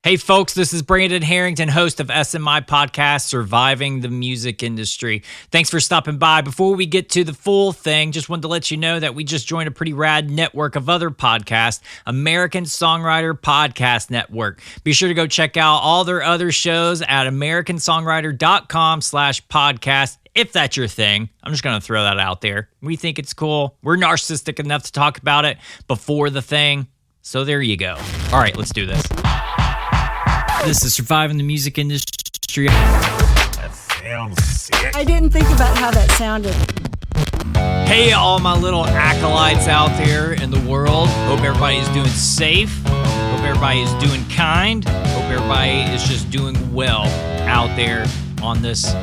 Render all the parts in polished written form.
Hey folks, this is Brandon Harrington, host of SMI Podcast, Surviving the Music Industry. Thanks for stopping by. Before we get to the full thing, just wanted to let you know that we just joined a pretty rad network of other podcasts, American Songwriter Podcast Network. Be sure to go check out all their other shows at americansongwriter.com/podcast. If that's your thing. I'm just going to throw that out there. We think it's cool. We're narcissistic enough to talk about it before the thing. So there you go. All right, let's do this. This is Surviving the Music Industry. That sounds sick. I didn't think about how that sounded. Hey, all my little acolytes out there in the world. Hope everybody is doing safe. Hope everybody is doing kind. Hope everybody is just doing well out there on this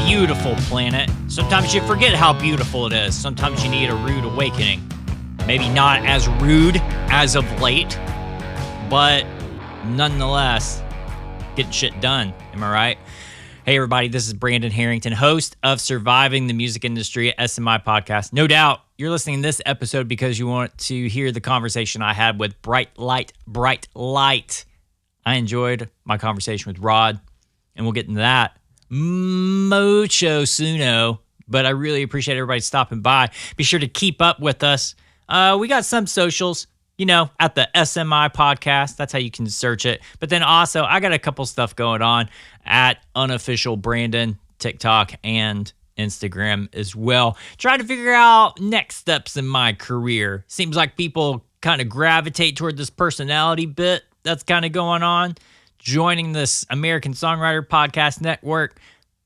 beautiful planet. Sometimes you forget how beautiful it is. Sometimes you need a rude awakening. Maybe not as rude as of late, but nonetheless, getting shit done. Am I right? Hey, everybody, this is Brandon Harrington, host of Surviving the Music Industry SMI Podcast. No doubt you're listening to this episode because you want to hear the conversation I had with Bright Light. I enjoyed my conversation with Rod, and we'll get into that mucho soono, but I really appreciate everybody stopping by. Be sure to keep up with us. We got some socials, at the SMI Podcast. That's how you can search it. But then also, I got a couple stuff going on at Unofficial Brandon, TikTok, and Instagram as well. Trying to figure out next steps in my career. Seems like people kind of gravitate toward this personality bit that's kind of going on. Joining this American Songwriter Podcast Network.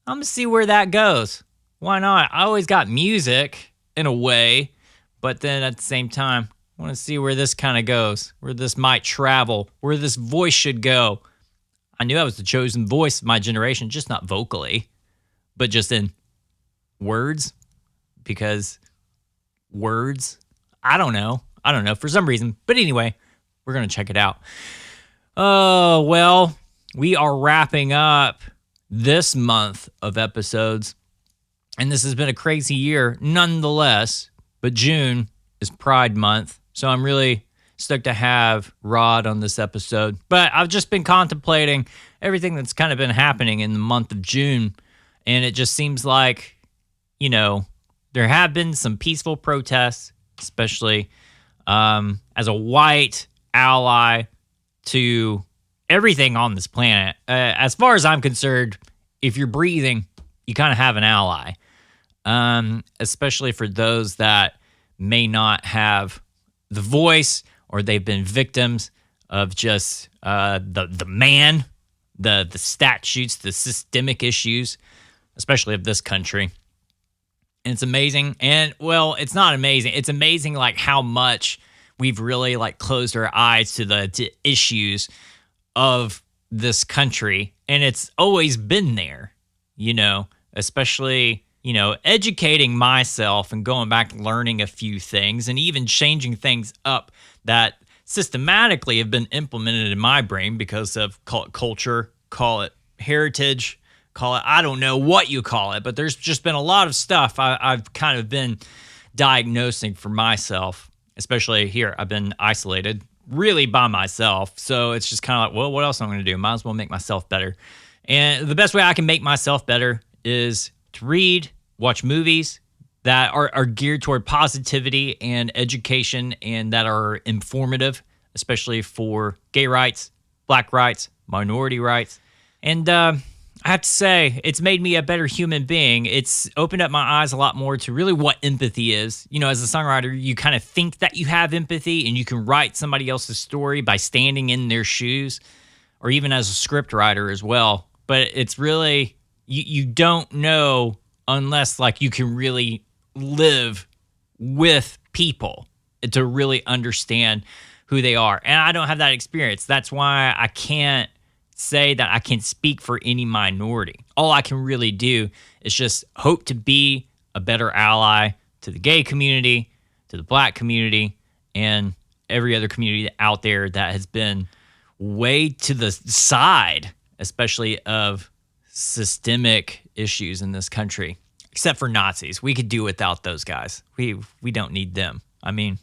I'm going to see where that goes. Why not? I always got music in a way, but then at the same time, I want to see where this kind of goes, where this might travel, where this voice should go. I knew I was the chosen voice of my generation, just not vocally, but just in words, because words, I don't know, for some reason. But anyway, we're going to check it out. Oh, well, we are wrapping up this month of episodes, and this has been a crazy year nonetheless, but June is Pride Month, so I'm really stoked to have Rod on this episode. But I've just been contemplating everything that's kind of been happening in the month of June, and it just seems like, there have been some peaceful protests, especially as a white ally to everything on this planet. As far as I'm concerned, if you're breathing, you kind of have an ally, especially for those that may not have the voice or they've been victims of just the statutes, the systemic issues, especially of this country. And it's amazing. And, well, it's not amazing. It's amazing, how much we've really, closed our eyes to the issues of this country. And it's always been there, especially, educating myself and going back and learning a few things and even changing things up that systematically have been implemented in my brain because of, call it culture, call it heritage, call it, I don't know what you call it, but there's just been a lot of stuff I've kind of been diagnosing for myself, especially here. I've been isolated really by myself. So it's just kind of like, well, what else am I going to do? Might as well make myself better. And the best way I can make myself better is to read, watch movies that are geared toward positivity and education and that are informative, especially for gay rights, black rights, minority rights. And I have to say, it's made me a better human being. It's opened up my eyes a lot more to really what empathy is. As a songwriter, you kind of think that you have empathy and you can write somebody else's story by standing in their shoes, or even as a script writer as well. But it's really, you don't know unless you can really live with people to really understand who they are. And I don't have that experience. That's why I can't say that I can speak for any minority. All I can really do is just hope to be a better ally to the gay community, to the black community, and every other community out there that has been way to the side, especially of systemic issues in this country. Except for Nazis. We could do without those guys. We don't need them. I mean,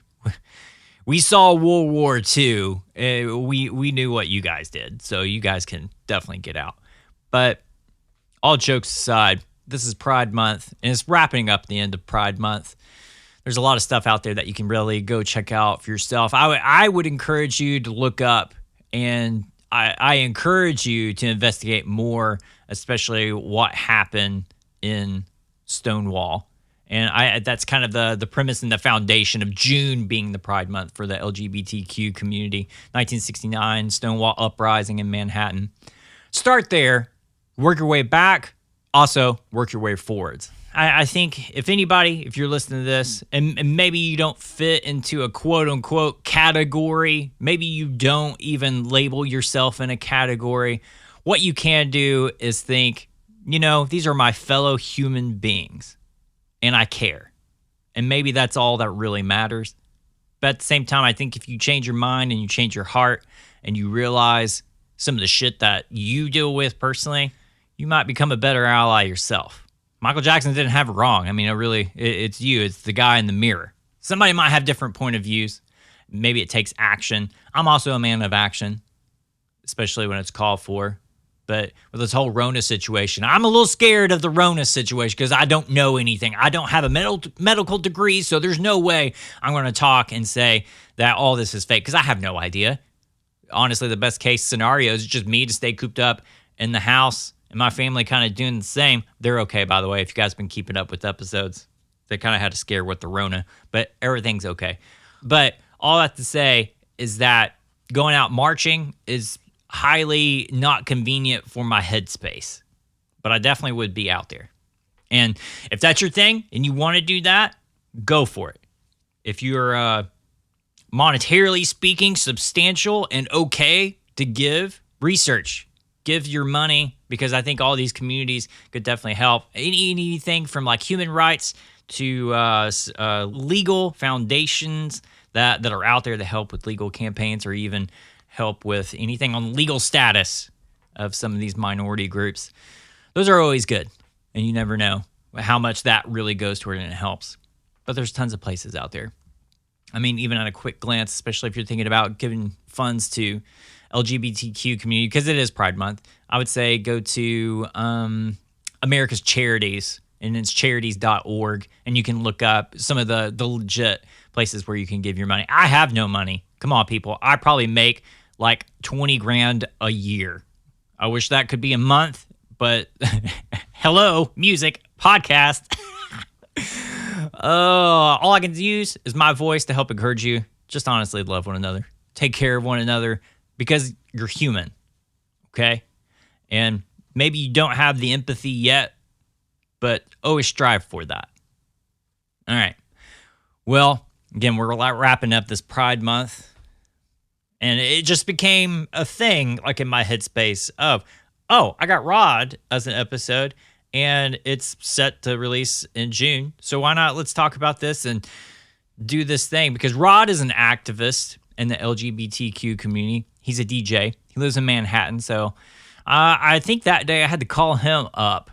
We saw World War II. We knew what you guys did, so you guys can definitely get out. But all jokes aside, this is Pride Month, and it's wrapping up the end of Pride Month. There's a lot of stuff out there that you can really go check out for yourself. I would encourage you to look up, and I encourage you to investigate more, especially what happened in Stonewall. And that's kind of the premise and the foundation of June being the Pride Month for the LGBTQ community. 1969, Stonewall Uprising in Manhattan. Start there, work your way back, also work your way forwards. I think if anybody, if you're listening to this, and maybe you don't fit into a quote-unquote category, maybe you don't even label yourself in a category, what you can do is think, these are my fellow human beings. And I care. And maybe that's all that really matters. But at the same time, I think if you change your mind and you change your heart and you realize some of the shit that you deal with personally, you might become a better ally yourself. Michael Jackson didn't have it wrong. I mean, it's you. It's the guy in the mirror. Somebody might have different point of views. Maybe it takes action. I'm also a man of action, especially when it's called for. But with this whole Rona situation, I'm a little scared of the Rona situation because I don't know anything. I don't have a medical degree, so there's no way I'm going to talk and say that all this is fake because I have no idea. Honestly, the best case scenario is just me to stay cooped up in the house and my family kind of doing the same. They're okay, by the way, if you guys have been keeping up with episodes. They kind of had a scare with the Rona, but everything's okay. But all that to say is that going out marching is highly not convenient for my headspace, but I definitely would be out there. And if that's your thing and you want to do that, go for it. If you're monetarily speaking substantial and okay to give, research, give your money, because I think all these communities could definitely help. Anything from like human rights to legal foundations that are out there to help with legal campaigns or even help with anything on legal status of some of these minority groups. Those are always good, and you never know how much that really goes toward it and it helps. But there's tons of places out there. I mean, even at a quick glance, especially if you're thinking about giving funds to LGBTQ community, because it is Pride Month, I would say go to America's Charities, and it's charities.org, and you can look up some of the legit places where you can give your money. I have no money. Come on, people. I probably make like 20 grand a year. I wish that could be a month, but hello, music, podcast. All I can use is my voice to help encourage you. Just honestly love one another. Take care of one another because you're human, okay? And maybe you don't have the empathy yet, but always strive for that. All right. Well, again, we're wrapping up this Pride Month. And it just became a thing, like in my headspace of, I got Rod as an episode, and it's set to release in June. So why not? Let's talk about this and do this thing. Because Rod is an activist in the LGBTQ community. He's a DJ. He lives in Manhattan. So I think that day I had to call him up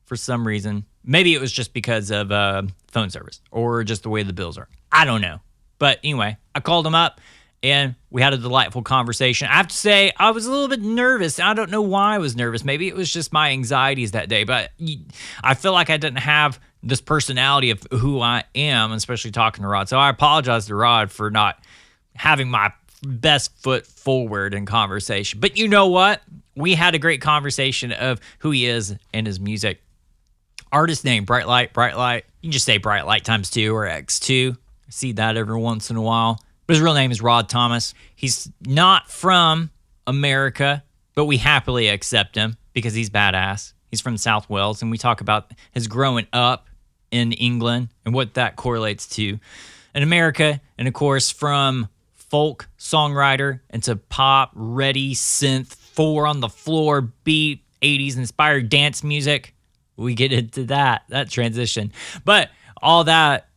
for some reason. Maybe it was just because of phone service or just the way the bills are. I don't know. But anyway, I called him up. And we had a delightful conversation. I have to say, I was a little bit nervous. I don't know why I was nervous. Maybe it was just my anxieties that day. But I feel like I didn't have this personality of who I am, especially talking to Rod. So I apologize to Rod for not having my best foot forward in conversation. But you know what? We had a great conversation of who he is and his music. Artist name, Bright Light. You can just say Bright Light times 2 or X2. I see that every once in a while. But his real name is Rod Thomas. He's not from America, but we happily accept him because he's badass. He's from South Wales, and we talk about his growing up in England and what that correlates to in America. And, of course, from folk songwriter into pop, ready, synth, 4 on the floor beat, 80s-inspired dance music. We get into that transition. But all that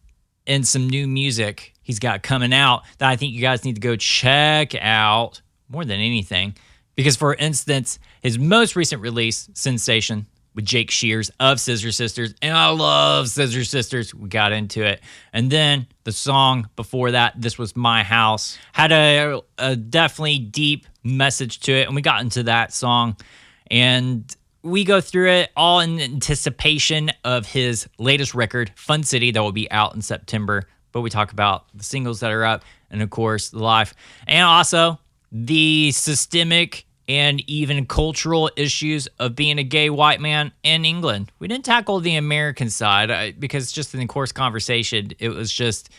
and some new music he's got coming out that I think you guys need to go check out more than anything. Because, for instance, his most recent release, Sensation, with Jake Shears of Scissor Sisters. And I love Scissor Sisters. We got into it. And then the song before that, This Was My House, had a definitely deep message to it. And we got into that song. And we go through it all in anticipation of his latest record, Fun City, that will be out in September. But we talk about the singles that are up and, of course, the life. And also the systemic and even cultural issues of being a gay white man in England. We didn't tackle the American side because just in the course conversation, it was just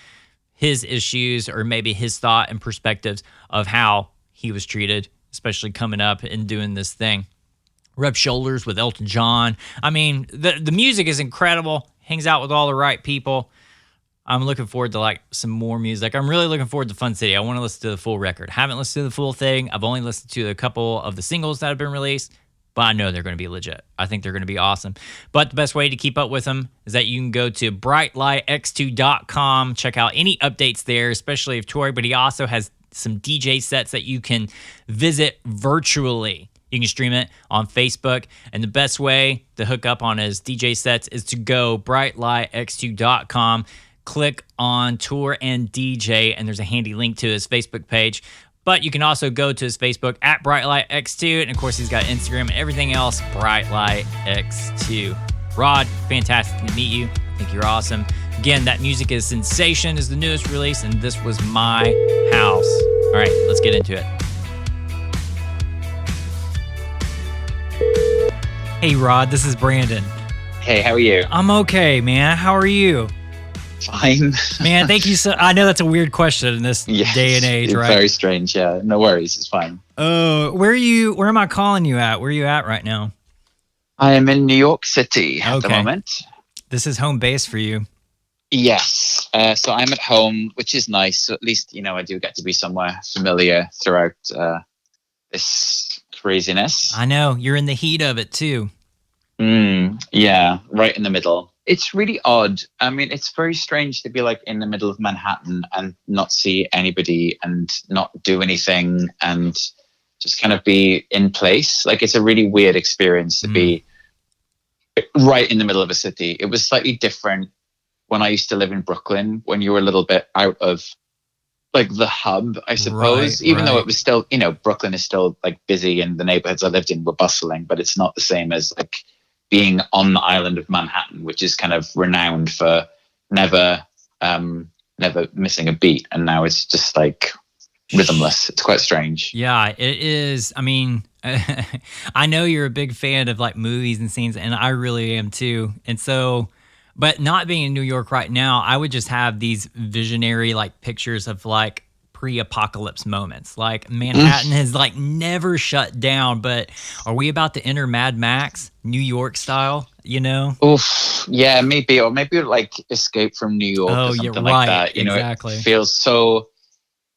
his issues or maybe his thought and perspectives of how he was treated, especially coming up and doing this thing. Rub shoulders with Elton John. I mean, the music is incredible. Hangs out with all the right people. I'm looking forward to like some more music. I'm really looking forward to Fun City. I want to listen to the full record. Haven't listened to the full thing. I've only listened to a couple of the singles that have been released, but I know they're going to be legit. I think they're going to be awesome. But the best way to keep up with them is that you can go to brightlightx2.com, check out any updates there, especially if Troy, but he also has some DJ sets that you can visit virtually. You can stream it on Facebook. And the best way to hook up on his DJ sets is to go brightlightx2.com. Click on Tour and DJ, and there's a handy link to his Facebook page. But you can also go to his Facebook at BrightlightX2, and of course, he's got Instagram and everything else, BrightlightX2. Rod, fantastic to meet you. I think you're awesome. Again, that music is Sensation is the newest release, and This Was My House. All right, let's get into it. Hey, Rod, this is Brandon. Hey, how are you? I'm okay, man. How are you? Fine. Man, thank you so. I know that's a weird question in this day and age, right? Very strange. Yeah, no worries. It's fine. Oh, where are you? Where am I calling you at? Where are you at right now? I am in New York City at the moment. This is home base for you. Yes. So I'm at home, which is nice. So at least, I do get to be somewhere familiar throughout this craziness. I know. You're in the heat of it, too. Yeah, right in the middle. It's really odd. I mean, it's very strange to be like in the middle of Manhattan and not see anybody and not do anything and just kind of be in place. Like, it's a really weird experience to be right in the middle of a city. It was slightly different when I used to live in Brooklyn, when you were a little bit out of like the hub, I suppose, even though it was still, Brooklyn is still like busy and the neighborhoods I lived in were bustling, but it's not the same as like being on the island of Manhattan, which is kind of renowned for never missing a beat. And now it's just like rhythmless. It's quite strange. Yeah, it is. I mean, I know you're a big fan of like movies and scenes, and I really am too. And so, but not being in New York right now, I would just have these visionary like pictures of like pre-apocalypse moments. Like Manhattan has like never shut down, but are we about to enter Mad Max, New York style, Oof, yeah, maybe. Or maybe like Escape from New York or something like that. Exactly. It feels so,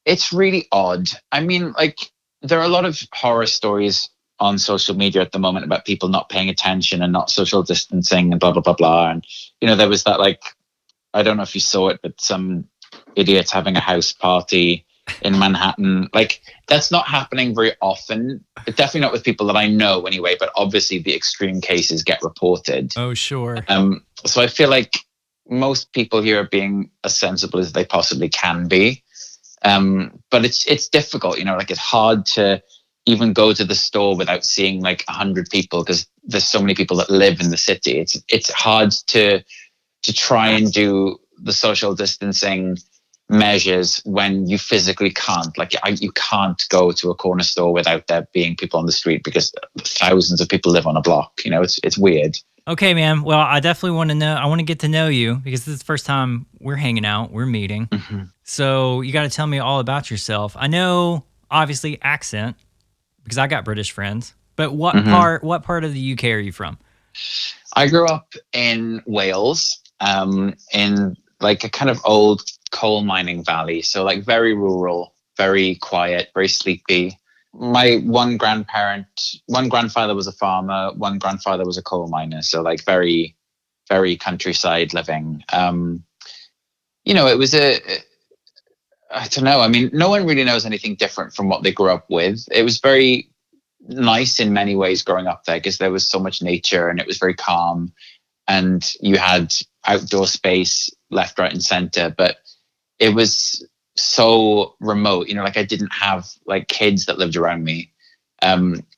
it's really odd. I mean, like there are a lot of horror stories on social media at the moment about people not paying attention and not social distancing and blah, blah, blah, blah. And, there was that like, I don't know if you saw it, but some idiots having a house party in Manhattan. Like, that's not happening very often. Definitely not with people that I know anyway, but obviously the extreme cases get reported. Oh, sure. So I feel like most people here are being as sensible as they possibly can be. But it's difficult, like it's hard to even go to the store without seeing like 100 people because there's so many people that live in the city. It's hard to try and do the social distancing measures when you physically can't. Like you can't go to a corner store without there being people on the street because thousands of people live on a block. It's weird. Okay, man. Well, I definitely want to know. I want to get to know you because this is the first time we're hanging out, we're meeting. Mm-hmm. So you got to tell me all about yourself. I know, obviously, accent because I got British friends. But what part of the UK are you from? I grew up in Wales, in like a kind of old coal mining valley. So like very rural, very quiet, very sleepy. My one grandfather was a farmer, one grandfather was a coal miner. So like very, very countryside living. It was I don't know. I mean, no one really knows anything different from what they grew up with. It was very nice in many ways growing up there because there was so much nature and it was very calm, and you had outdoor space left, right, and center. But it was so remote, like I didn't have like kids that lived around me.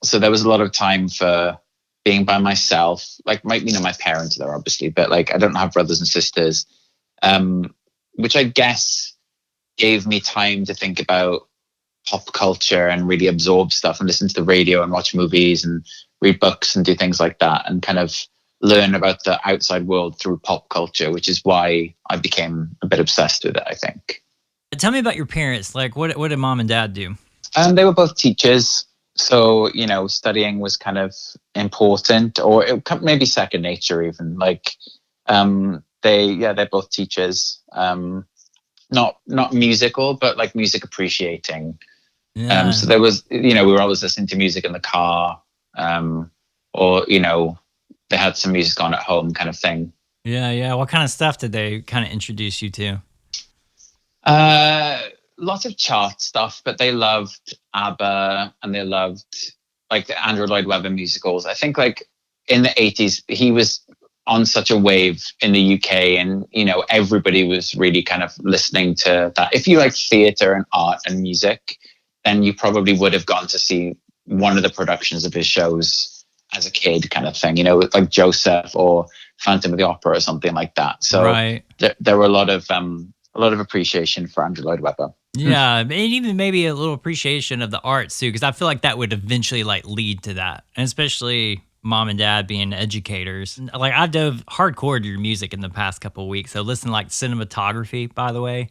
So there was a lot of time for being by myself. Like my parents are there obviously, but like I don't have brothers and sisters, which I guess gave me time to think about pop culture and really absorb stuff and listen to the radio and watch movies and read books and do things like that and kind of learn about the outside world through pop culture, which is why I became a bit obsessed with it, I think. Tell me about your parents. Like, what did mom and dad do? They were both teachers. So, studying was kind of important, or maybe second nature even. Like, they're both teachers. Not musical, but like music appreciating. Yeah. So there was, we were always listening to music in the car, or, they had some music on at home kind of thing. Yeah. What kind of stuff did they kind of introduce you to? Lots of chart stuff, but they loved ABBA and they loved like the Andrew Lloyd Webber musicals. I think like in the 80s, he was on such a wave in the UK, and everybody was really kind of listening to that. If you like theatre and art and music, then you probably would have gone to see one of the productions of his shows as a kid, kind of thing, like Joseph or Phantom of the Opera or something like that. So right. There were a lot of appreciation for Andrew Lloyd Webber. Yeah, and even maybe a little appreciation of the arts too, because I feel like that would eventually like lead to that, and especially mom and dad being educators. Like I've dove hardcore to your music in the past couple of weeks, so listen, like cinematography, by the way,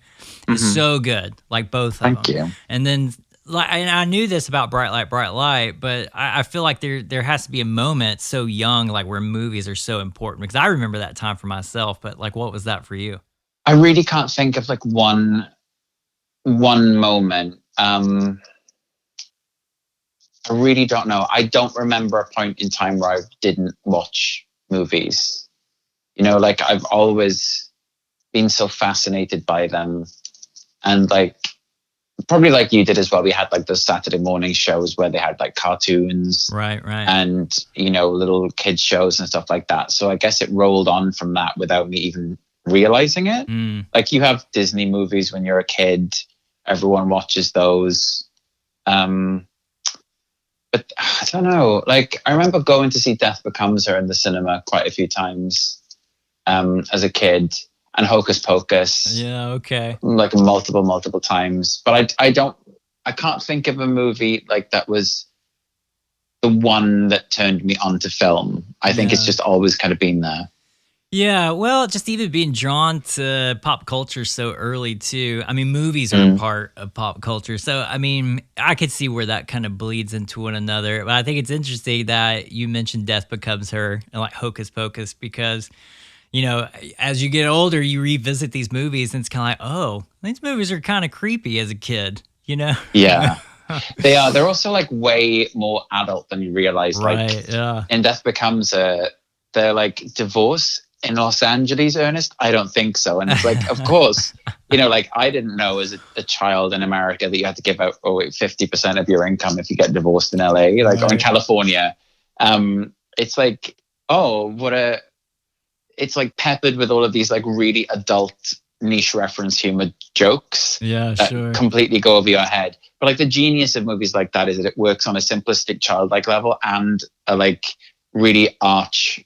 is so good. Like both of them. Thank you. And then like I knew this about Bright Light, but I feel like there has to be a moment so young, like where movies are so important, because I remember that time for myself. But like, what was that for you? I really can't think of like one moment. I really don't know. I don't remember a point in time where I didn't watch movies. Like I've always been so fascinated by them. And like, probably like you did as well, we had like those Saturday morning shows where they had like cartoons. Right. And, little kids shows and stuff like that. So I guess it rolled on from that without me even realizing it. Like you have Disney movies when you're a kid, everyone watches those. But I don't know, like I remember going to see Death Becomes Her in the cinema quite a few times as a kid, and Hocus Pocus. Yeah, okay. Like multiple times. But I can't think of a movie like that was the one that turned me onto film. I think it's just always kind of been there. Yeah, well, just even being drawn to pop culture so early too. I mean, movies are a part of pop culture. So, I mean, I could see where that kind of bleeds into one another. But I think it's interesting that you mentioned Death Becomes Her and like Hocus Pocus, because, as you get older, you revisit these movies and it's kind of like, oh, these movies are kind of creepy as a kid, Yeah. They are. They're also like way more adult than you realize. Right, like yeah. in Death Becomes Her, they're like divorce in Los Angeles, Ernest? I don't think so. And it's like, of course, like I didn't know as a child in America that you had to give out 50% of your income if you get divorced in LA, like or in California. It's like, it's like peppered with all of these like really adult niche reference humor jokes that completely go over your head. But like the genius of movies like that is that it works on a simplistic childlike level and a like really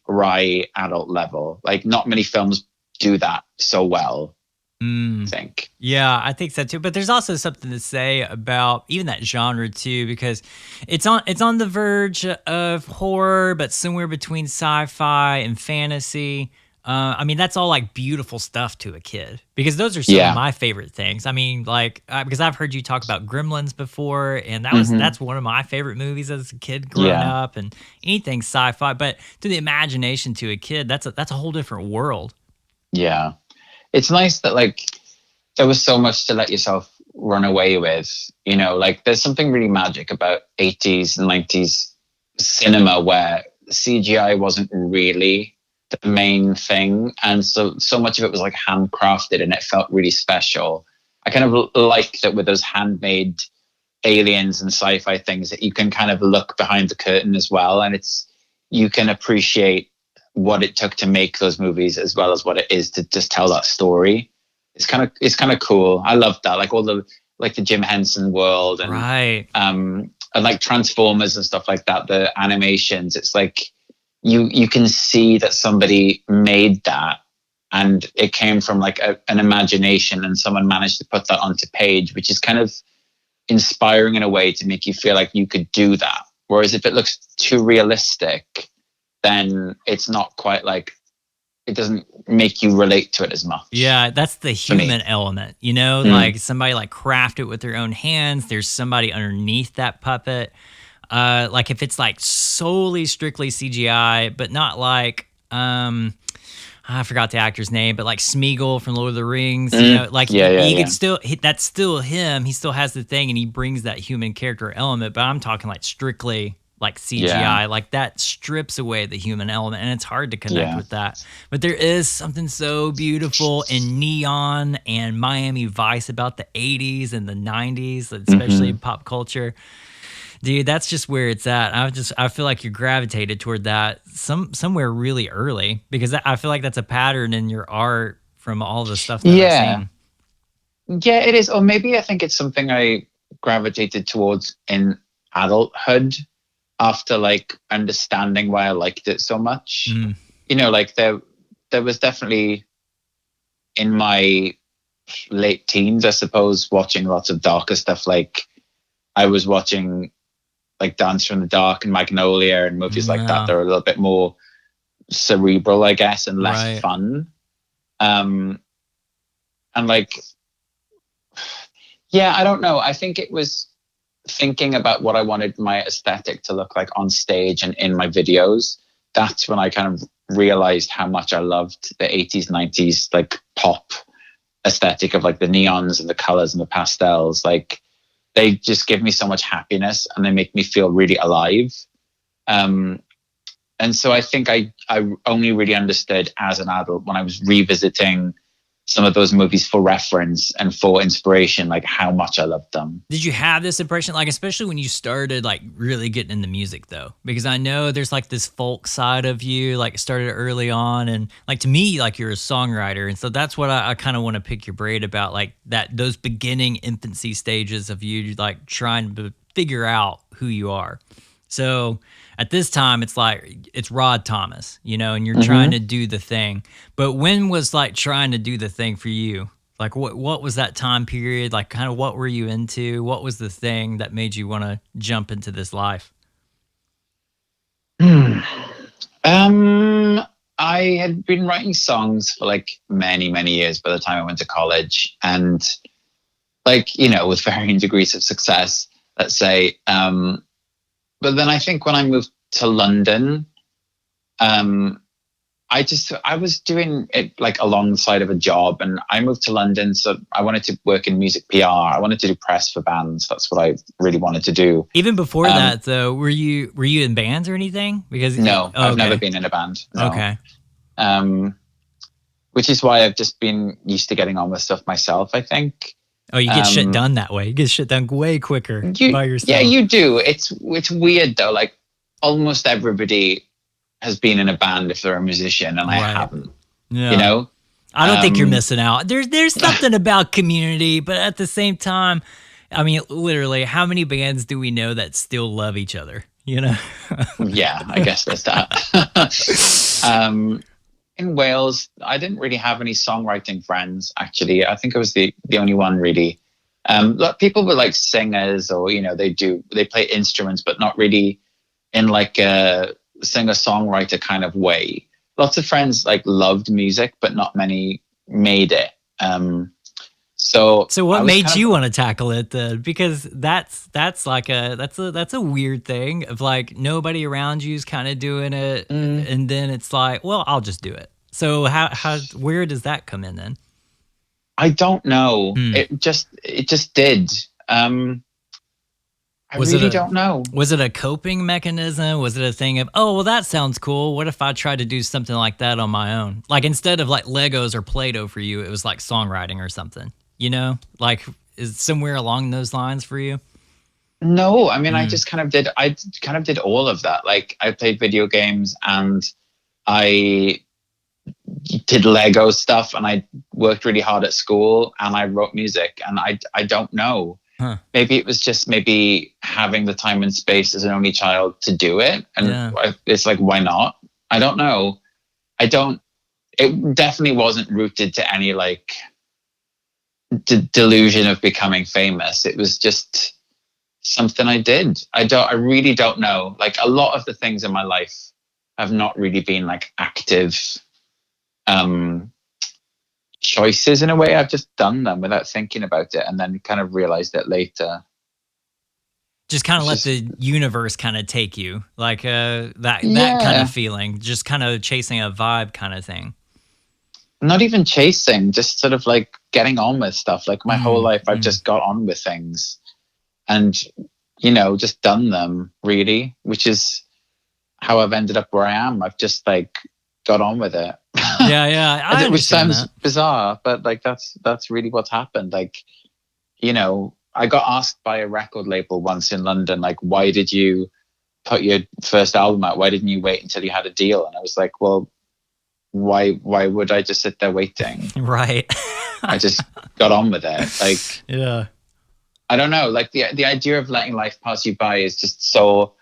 wry adult level. Like not many films do that so well, I think. Yeah, I think so too. But there's also something to say about even that genre too, because it's on the verge of horror, but somewhere between sci-fi and fantasy. I mean, that's all like beautiful stuff to a kid, because those are some of my favorite things. I mean, like, because I've heard you talk about Gremlins before, and that's one of my favorite movies as a kid growing up, and anything sci-fi. But to the imagination to a kid, that's a whole different world. Yeah. It's nice that like there was so much to let yourself run away with, like there's something really magic about 80s and 90s cinema where CGI wasn't really the main thing, and so much of it was like handcrafted and it felt really special. I kind of like that with those handmade aliens and sci-fi things, that you can kind of look behind the curtain as well, and you can appreciate what it took to make those movies as well as what it is to just tell that story. It's kind of cool. I love that, like all the Jim Henson world, and right, and like Transformers and stuff like that. The animations, it's like you can see that somebody made that, and it came from like an imagination, and someone managed to put that onto page, which is kind of inspiring in a way to make you feel like you could do that. Whereas if it looks too realistic, then it's not quite like, it doesn't make you relate to it as much. Yeah, that's the human element, you know, like somebody like craft it with their own hands. There's somebody underneath that puppet. Like if it's like solely strictly CGI, but not like, I forgot the actor's name, but like Smeagol from Lord of the Rings, you know, like he could still, that's still him. He still has the thing, and he brings that human character element. But I'm talking like strictly like CGI, like that strips away the human element, and it's hard to connect with that. But there is something so beautiful in neon and Miami Vice about the 80s and the 90s, especially in pop culture. Dude, that's just where it's at. I feel like you gravitated toward that somewhere really early, because I feel like that's a pattern in your art from all the stuff that I've seen. Yeah, it is. Or maybe I think it's something I gravitated towards in adulthood after like understanding why I liked it so much. You know, like there was definitely in my late teens, I suppose, watching lots of darker stuff. Like I was watching like Dance from the Dark and Magnolia and movies like that. They're a little bit more cerebral, I guess, and less fun. And like, yeah, I don't know. I think it was thinking about what I wanted my aesthetic to look like on stage and in my videos. That's when I kind of realized how much I loved the 80s, 90s, like pop aesthetic of like the neons and the colors and the pastels. Like, they just give me so much happiness, and they make me feel really alive. And so I think I only really understood as an adult, when I was revisiting some of those movies for reference and for inspiration, like how much I loved them. Did you have this impression, like especially when you started like really getting into music though? Because I know there's like this folk side of you, like started early on, and like to me, like you're a songwriter, and so that's what I kind of want to pick your brain about, like those beginning infancy stages of you like trying to figure out who you are. So at this time, it's like, it's Rod Thomas, you know, and you're trying to do the thing. But when was like trying to do the thing for you? Like what was that time period? Like kind of what were you into? What was the thing that made you want to jump into this life? I had been writing songs for like many, many years by the time I went to college, and like, you know, with varying degrees of success, let's say. But then I think when I moved to London, I was doing it like alongside of a job, and I moved to London. So I wanted to work in music PR. I wanted to do press for bands. That's what I really wanted to do. Even before that though, were you in bands or anything? Because no, I've never been in a band. No. Okay. Which is why I've just been used to getting on with stuff myself, I think. Oh, you get shit done that way. You get shit done way quicker by yourself. Yeah, you do. It's weird though. Like almost everybody has been in a band if they're a musician, and I haven't. Yeah. You know? I don't think you're missing out. There's something about community, but at the same time, I mean, literally, how many bands do we know that still love each other? You know? Yeah, I guess there's that. In Wales, I didn't really have any songwriting friends, actually. I think I was the only one, really. People were like singers, or, you know, they play instruments, but not really in like a singer-songwriter kind of way. Lots of friends like loved music, but not many made it. So what made you want to tackle it then? Because that's a weird thing of like nobody around you's kind of doing it, and then it's like, well, I'll just do it. So where does that come in then? I don't know. It just did. I really don't know. Was it a coping mechanism? Was it a thing of, oh, well, that sounds cool. What if I tried to do something like that on my own? Like instead of like Legos or Play-Doh for you, it was like songwriting or something, you know? Like is somewhere along those lines for you? No, I mean, I kind of did all of that. Like, I played video games, and I did Lego stuff, and I worked really hard at school, and I wrote music, and I don't know. Huh. Maybe it was just maybe having the time and space as an only child to do it. And it's like, why not? I don't know. It definitely wasn't rooted to any like delusion of becoming famous. It was just something I did. I really don't know. Like, a lot of the things in my life have not really been like active choices in a way. I've just done them without thinking about it, and then kind of realized it later. Just kind of let the universe kind of take you, like that kind of feeling, just kind of chasing a vibe kind of thing. Not even chasing, just sort of like getting on with stuff. Like, my whole life, I've just got on with things, and just done them, really, which is how I've ended up where I am. I've just like got on with it. Yeah. Which sounds bizarre, but like that's really what's happened. Like, I got asked by a record label once in London, like, why did you put your first album out? Why didn't you wait until you had a deal? And I was like, well, why would I just sit there waiting? Right. I just got on with it. Like, yeah. I don't know. Like, the idea of letting life pass you by is just so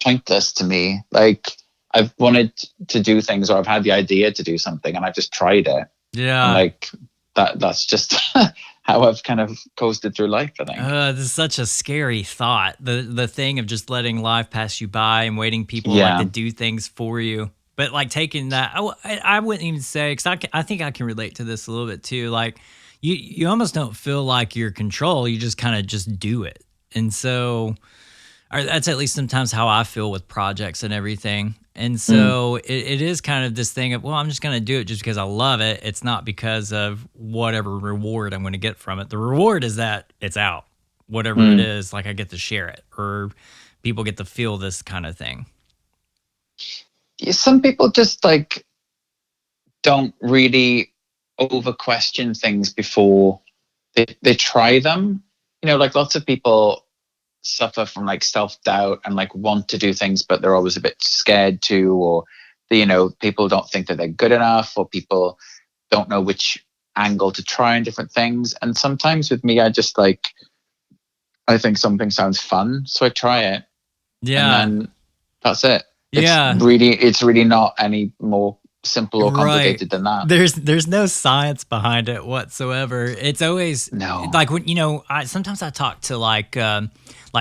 pointless to me. Like, I've wanted to do things, or I've had the idea to do something, and I've just tried it. Yeah. And like that's just how I've kind of coasted through life, I think. This is such a scary thought. The thing of just letting life pass you by and waiting people like to do things for you. But like taking that, I wouldn't even say, because I think I can relate to this a little bit too. Like, you almost don't feel like you're in control. You just kind of just do it. And so that's at least sometimes how I feel with projects and everything. And so it is kind of this thing of, well, I'm just going to do it just because I love it. It's not because of whatever reward I'm going to get from it. The reward is that it's out, whatever it is, like I get to share it, or people get to feel this kind of thing. Yeah, some people just like don't really over question things before they try them. Like, lots of people suffer from like self-doubt and like want to do things, but they're always a bit scared to, or people don't think that they're good enough, or people don't know which angle to try on different things. And sometimes with me, I just like, I think something sounds fun, so I try it. Yeah. And then that's it. Yeah. It's really not any more simple or complicated than that. There's no science behind it whatsoever. It's always like when sometimes I talk to like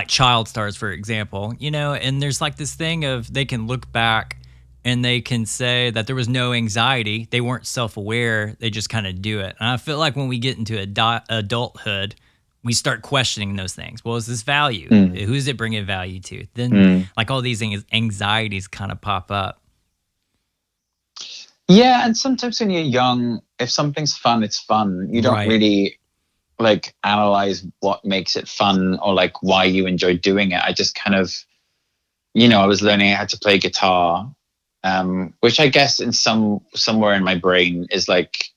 child stars, for example, and there's like this thing of they can look back and they can say that there was no anxiety, they weren't self-aware, they just kind of do it. And I feel like when we get into adulthood, we start questioning those things. Well, is this value? Who is it bringing value to? Then like all these anxieties kind of pop up. Yeah, and sometimes when you're young, if something's fun, it's fun. You don't really like analyze what makes it fun, or like why you enjoy doing it. I just kind of, I was learning how to play guitar, which I guess in somewhere in my brain is like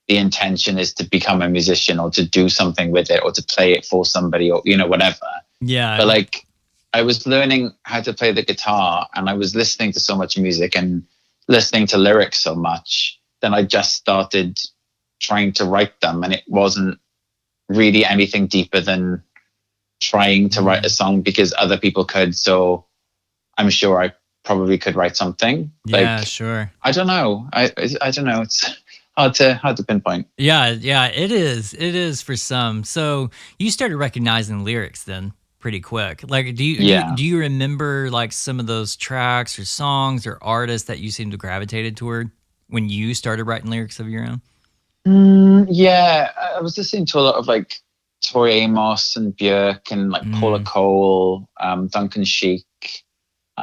the intention is to become a musician, or to do something with it, or to play it for somebody, or whatever. Yeah. But like, I was learning how to play the guitar, and I was listening to so much music and listening to lyrics so much, then I just started trying to write them, and it wasn't really anything deeper than trying to write a song because other people could. So I'm sure I probably could write something. Yeah, sure. I don't know. I don't know. It's hard to pinpoint. Yeah, it is. It is for some. So you started recognizing lyrics then pretty quick. Like, do you remember like some of those tracks or songs or artists that you seemed to gravitated toward when you started writing lyrics of your own? Yeah, I was listening to a lot of like Tori Amos and Björk and like Paula Cole, Duncan Sheik,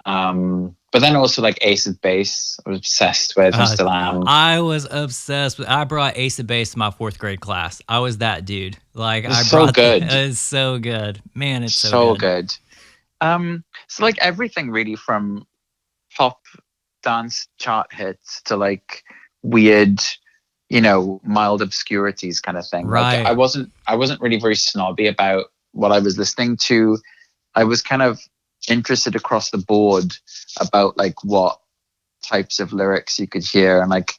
but then also like Ace of Base. I was obsessed with, and still am. I was obsessed with. I brought Ace of Base to my 4th grade class. I was that dude. Like, it's so good. It's so good, man. It's so good. So like everything really, from pop dance chart hits to like weird, mild obscurities kind of thing. Right. Like, I wasn't really very snobby about what I was listening to, I was kind of interested across the board about like what types of lyrics you could hear and like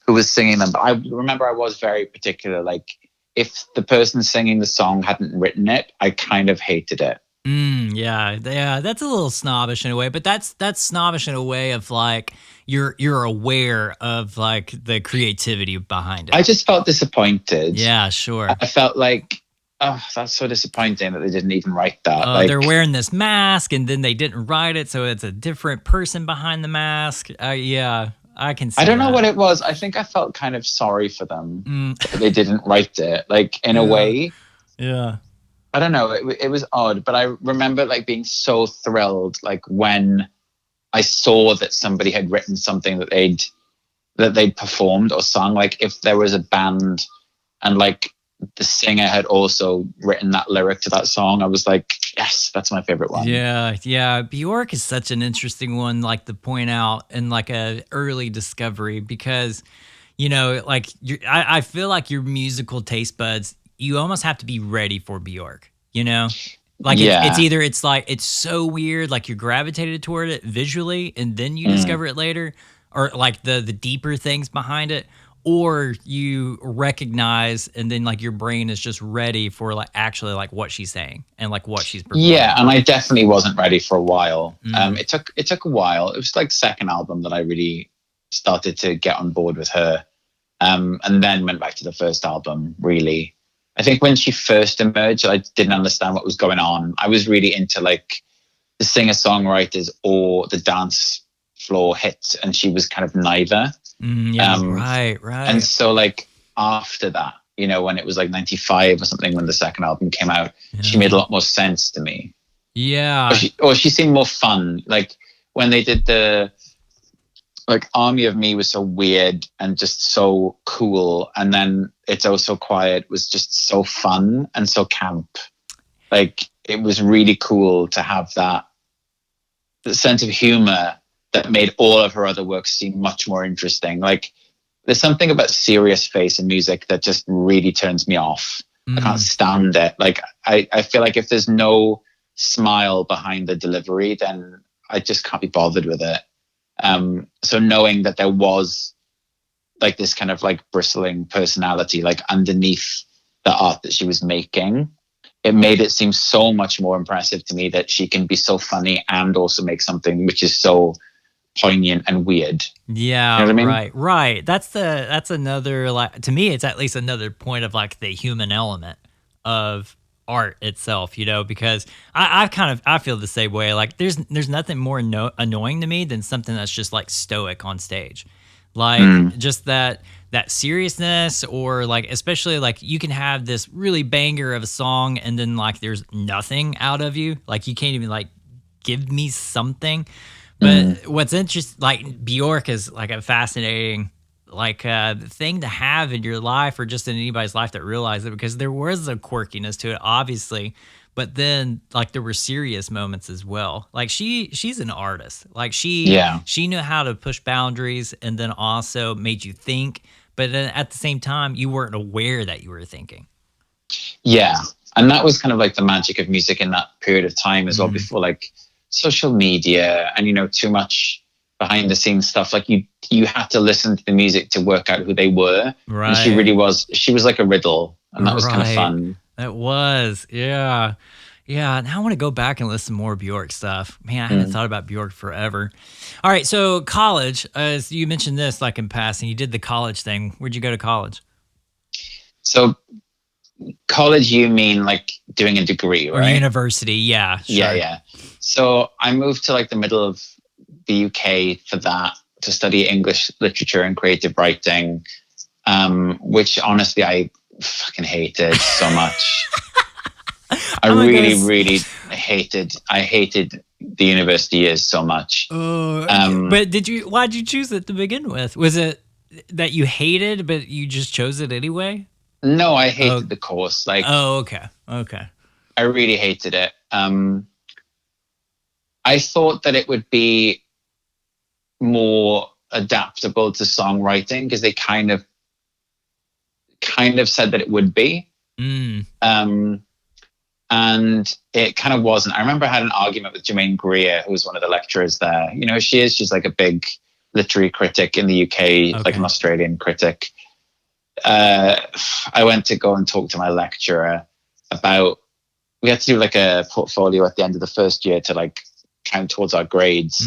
who was singing them. But I remember I was very particular. Like if the person singing the song hadn't written it, I kind of hated it. Yeah, that's a little snobbish in a way, but that's snobbish in a way of like you're aware of like the creativity behind it. I just felt disappointed. Yeah, sure. I felt like, oh, that's so disappointing that they didn't even write that. Like, they're wearing this mask and then they didn't write it, so it's a different person behind the mask. Yeah, I can see I don't know that. what it was. I think I felt kind of sorry for them that they didn't write it. Like in a way. Yeah. I don't know. It was odd, but I remember like being so thrilled, like when I saw that somebody had written something that they'd performed or sung. Like if there was a band and like the singer had also written that lyric to that song, I was like, yes, that's my favorite one. Yeah. Bjork is such an interesting one, like to point out in like a early discovery because, you know, like I feel like your musical taste buds, you almost have to be ready for Bjork, you know? Like it's either it's like it's so weird, like you're gravitated toward it visually and then you discover it later, or like the deeper things behind it, or you recognize and then like your brain is just ready for like actually like what she's saying and like what she's performing. Yeah, and I definitely wasn't ready for a while. It took a while. It was like second album that I really started to get on board with her, and then went back to the first album really. I think when she first emerged, I didn't understand what was going on. I was really into like the singer-songwriters or the dance floor hits, and she was kind of neither. Right. And so like after that, you know, when it was like 95 or something, when the second album came out, she made a lot more sense to me. Yeah. Or she seemed more fun. Like when they did the like Army of Me was so weird and just so cool, and then It's Oh So Quiet was just so fun and so camp. Like it was really cool to have that sense of humor that made all of her other works seem much more interesting. Like there's something about serious face in music that just really turns me off. I can't stand it. Like I feel like if there's no smile behind the delivery, then I just can't be bothered with it. So knowing that there was like this kind of like bristling personality, like underneath the art that she was making, it made it seem so much more impressive to me that she can be so funny and also make something which is so poignant and weird. Yeah, you know what I mean? Right. That's another, like, to me, it's at least another point of like the human element of art itself, you know, because I feel the same way. Like there's nothing more annoying to me than something that's just like stoic on stage. Like just that seriousness, or like, especially like you can have this really banger of a song and then like there's nothing out of you. Like you can't even like give me something. But what's interesting, like Bjork is like a fascinating like thing to have in your life, or just in anybody's life that realized it, because there was a quirkiness to it, obviously. But then like there were serious moments as well. Like she's an artist. Like she knew how to push boundaries and then also made you think. But then at the same time, you weren't aware that you were thinking. Yeah. And that was kind of like the magic of music in that period of time as well, before like social media and, you know, too much behind the scenes stuff. Like you had to listen to the music to work out who they were. Right. And she was like a riddle, and that was kind of fun. It was. Yeah. Yeah. Now I want to go back and listen to more Bjork stuff. Man, I haven't thought about Bjork forever. All right. So college, as you mentioned this, like in passing, you did the college thing. Where'd you go to college? So college, you mean like doing a degree, right? Or university. Yeah. Sure. Yeah. So I moved to like the middle of the UK for that, to study English literature and creative writing, which honestly I fucking hated so much. I really hated the university years so much. But why did you choose it to begin with? Was it that you hated, but you just chose it anyway? No, I hated the course. Like, okay. I really hated it. I thought that it would be more adaptable to songwriting, because they kind of said that it would be. And And it kind of wasn't. I remember I had an argument with Jermaine Greer, who was one of the lecturers there. You know, she's like a big literary critic in the UK, like an Australian critic. I went to go and talk to my lecturer about, we had to do like a portfolio at the end of the first year to like count towards our grades.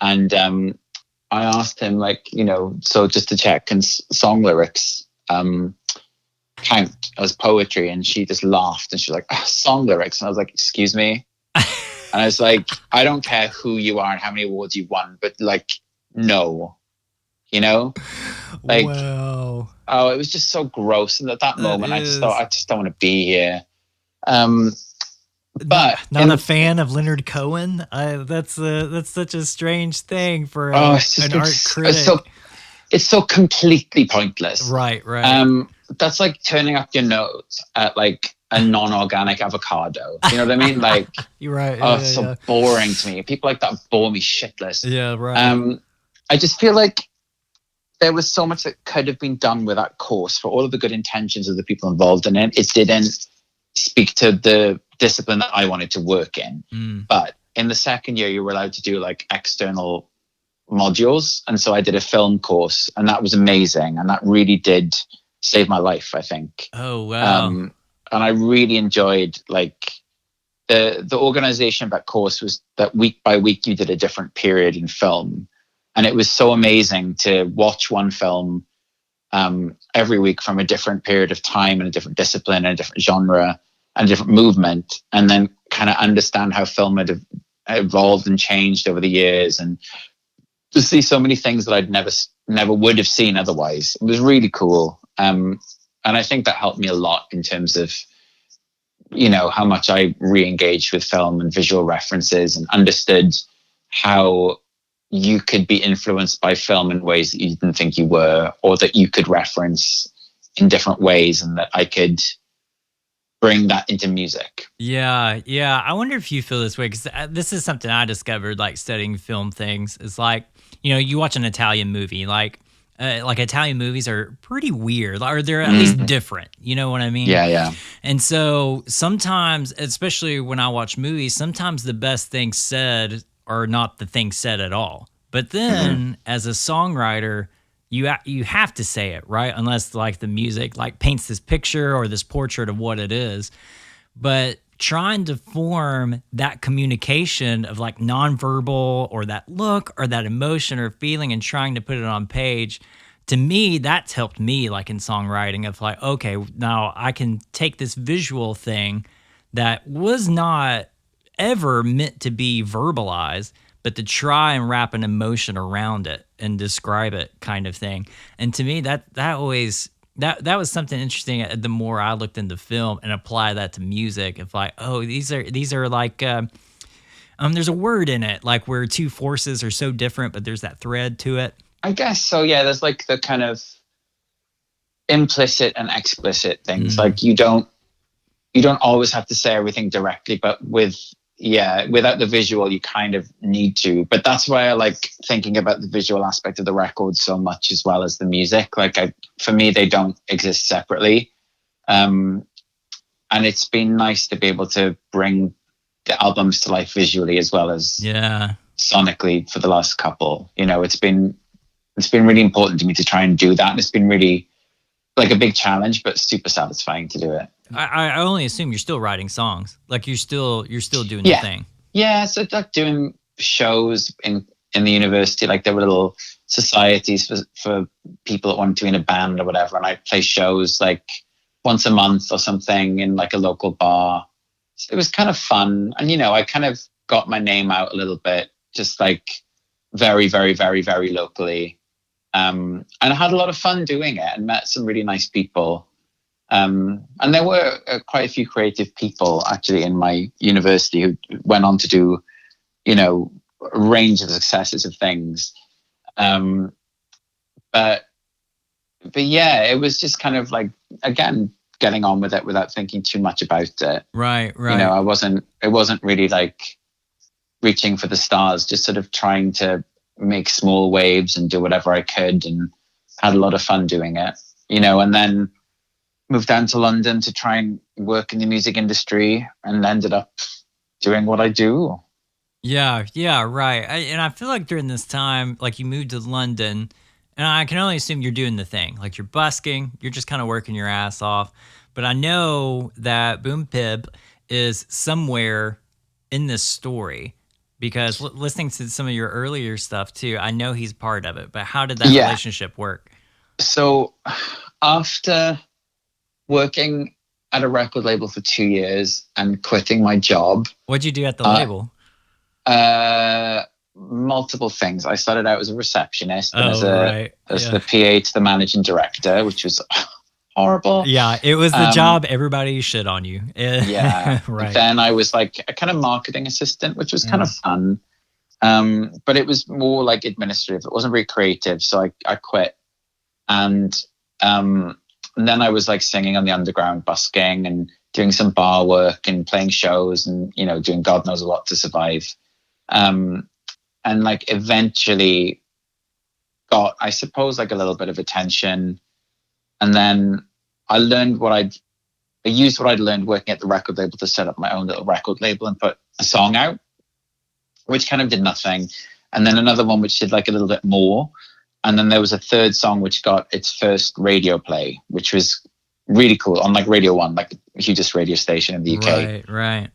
And I asked him, like, you know, so just to check, can song lyrics count as poetry? And she just laughed and she's like, song lyrics. And I was like, excuse me. And I was like, I don't care who you are and how many awards you won, but like, no, you know, like, wow. Oh, it was just so gross. And at that moment, I just thought, I just don't want to be here. But not a fan of Leonard Cohen. That's such a strange thing for an art critic. It's so completely pointless. Right. That's like turning up your nose at like a non-organic avocado. You know what I mean? Like, you're right. It's so boring to me. People like that bore me shitless. Yeah, right. I just feel like there was so much that could have been done with that course for all of the good intentions of the people involved in it. It didn't speak to the discipline that I wanted to work in. But in the second year, you were allowed to do like external modules. And so I did a film course, and that was amazing. And that really did save my life, I think. Oh, wow. And I really enjoyed like the organization of that course was that week by week, you did a different period in film. And it was so amazing to watch one film every week from a different period of time and a different discipline and a different genre and a different movement, and then kind of understand how film had evolved and changed over the years, and to see so many things that I'd never would have seen otherwise. It was really cool. And I think that helped me a lot in terms of, you know, how much I re-engaged with film and visual references and understood how you could be influenced by film in ways that you didn't think you were, or that you could reference in different ways, and that I could bring that into music. Yeah. I wonder if you feel this way, because this is something I discovered, like studying film things. It's like, you know, you watch an Italian movie, like Italian movies are pretty weird, or they're at least different. You know what I mean? Yeah. And so sometimes, especially when I watch movies, sometimes the best things said are not the things said at all. But then as a songwriter, you have to say it, right? Unless like the music like paints this picture or this portrait of what it is. But trying to form that communication of like nonverbal, or that look or that emotion or feeling, and trying to put it on page, to me, that's helped me like in songwriting of like, okay, now I can take this visual thing that was not ever meant to be verbalized, but to try and wrap an emotion around it and describe it, kind of thing. And to me, that always was something interesting. The more I looked into film and apply that to music, of like, oh, these are like there's a word in it, like where two forces are so different, but there's that thread to it. I guess so. Yeah, there's like the kind of implicit and explicit things. Like you don't always have to say everything directly, but without the visual, you kind of need to. But that's why I like thinking about the visual aspect of the record so much, as well as the music. Like for me, they don't exist separately. And it's been nice to be able to bring the albums to life visually as well as sonically for the last couple. You know, it's been really important to me to try and do that. And it's been really like a big challenge, but super satisfying to do it. I only assume you're still writing songs. Like you're still doing the thing. Yeah, so like doing shows in the university, like there were little societies for people that wanted to be in a band or whatever, and I play shows like once a month or something in like a local bar. So it was kind of fun, and you know, I kind of got my name out a little bit, just like very, very, very, very locally, and I had a lot of fun doing it and met some really nice people. And there were quite a few creative people actually in my university who went on to do, you know, a range of successes of things. But yeah, it was just kind of like, again, getting on with it without thinking too much about it. Right. You know, it wasn't really like reaching for the stars, just sort of trying to make small waves and do whatever I could, and had a lot of fun doing it, you know. And then moved down to London to try and work in the music industry, and ended up doing what I do. Yeah, right. And I feel like during this time, like you moved to London, and I can only assume you're doing the thing. Like you're busking, you're just kind of working your ass off. But I know that Boom Pip is somewhere in this story because listening to some of your earlier stuff too, I know he's part of it. But how did that relationship work? So after working at a record label for 2 years and quitting my job. What'd you do at the label? Multiple things. I started out as a receptionist and as the PA to the managing director, which was horrible. Yeah, it was the job everybody shit on you. Yeah. Right. Then I was like a kind of marketing assistant, which was kind of fun. But it was more like administrative. It wasn't very creative. So I quit. And then I was like singing on the underground, busking and doing some bar work and playing shows and, you know, doing God knows what to survive. And like eventually got, I suppose, like a little bit of attention. And then I learned I used what I'd learned working at the record label to set up my own little record label and put a song out, which kind of did nothing. And then another one which did like a little bit more. And then there was a third song which got its first radio play, which was really cool on like Radio 1, like the hugest radio station in the UK. Right.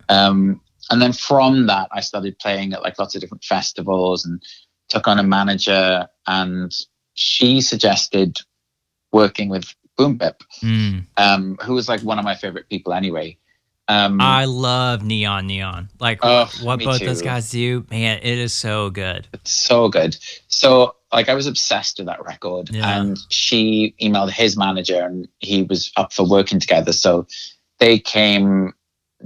And then from that, I started playing at like lots of different festivals and took on a manager. And she suggested working with Boom Pip, who was like one of my favorite people anyway. I love Neon. Like what both those guys do, man, it is so good. It's so good. So like I was obsessed with that record, and she emailed his manager and he was up for working together. So they came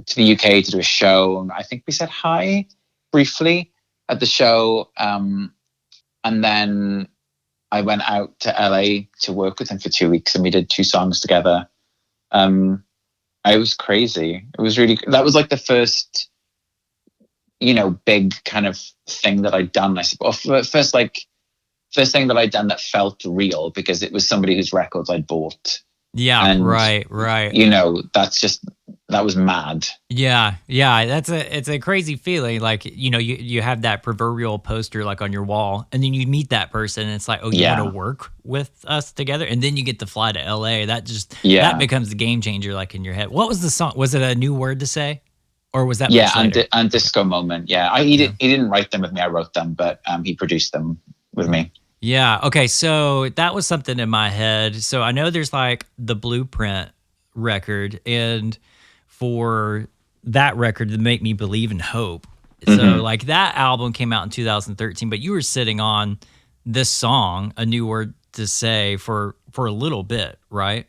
to the UK to do a show. And I think we said hi briefly at the show. And then I went out to LA to work with him for 2 weeks and we did 2 songs together. It was crazy. It was really, that was like the first, you know, big kind of thing that I'd done, I suppose. First thing that I'd done that felt real because it was somebody whose records I'd bought. Yeah, and, right. You know, that was mad. Yeah. It's a crazy feeling. Like, you know, you have that proverbial poster like on your wall, and then you meet that person, and it's like, oh, you want to work with us together, and then you get to fly to LA. That becomes the game changer, like in your head. What was the song? Was it A New Word to Say, or was that? And Disco Moment. Yeah, he didn't write them with me. I wrote them, but he produced them with me. Yeah. Okay. So that was something in my head. So I know there's like the Blueprint record, and for that record to Make Me Believe in Hope. So like that album came out in 2013, but you were sitting on this song, A New Word to Say, for a little bit, right?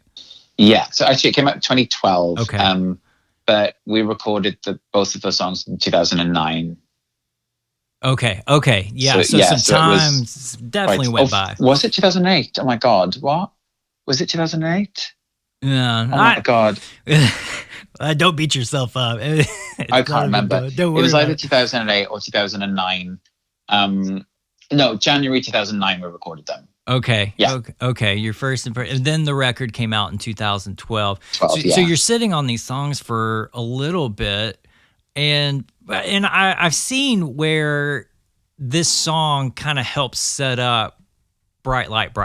Yeah. So actually it came out in 2012. Okay. But we recorded both of those songs in 2009. Okay. Yeah. So some time definitely went by. Was it 2008? Oh my God. What? Was it 2008? Yeah. Oh my God. Don't beat yourself up. I can't remember. It was either 2008 or 2009. No, January 2009 we recorded them. Okay. Yeah. Okay. Your first impression. And then the record came out in 2012. So yeah. you're sitting on these songs for a little bit. And I've seen where this song kind of helps set up Bright Light.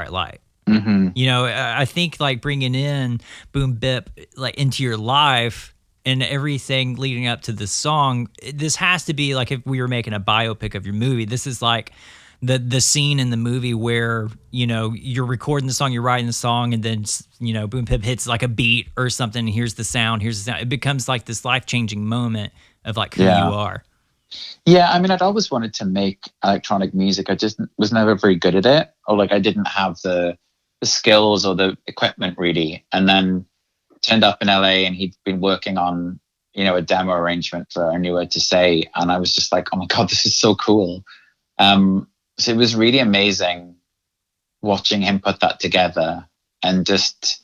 Mm-hmm. You know, I think like bringing in Boom Pip like into your life and everything leading up to this song, this has to be like if we were making a biopic of your movie, this is like the scene in the movie where, you know, you're recording the song, you're writing the song, and then, you know, Boom Pip hits like a beat or something, and here's the sound. It becomes like this life-changing moment of like who you are. Yeah, I mean, I'd always wanted to make electronic music. I just was never very good at it, or like I didn't have the skills or the equipment really. And then turned up in LA, and he'd been working on, you know, a demo arrangement for A New Word to Say, and I was just like, oh my God, this is so cool. So it was really amazing watching him put that together and just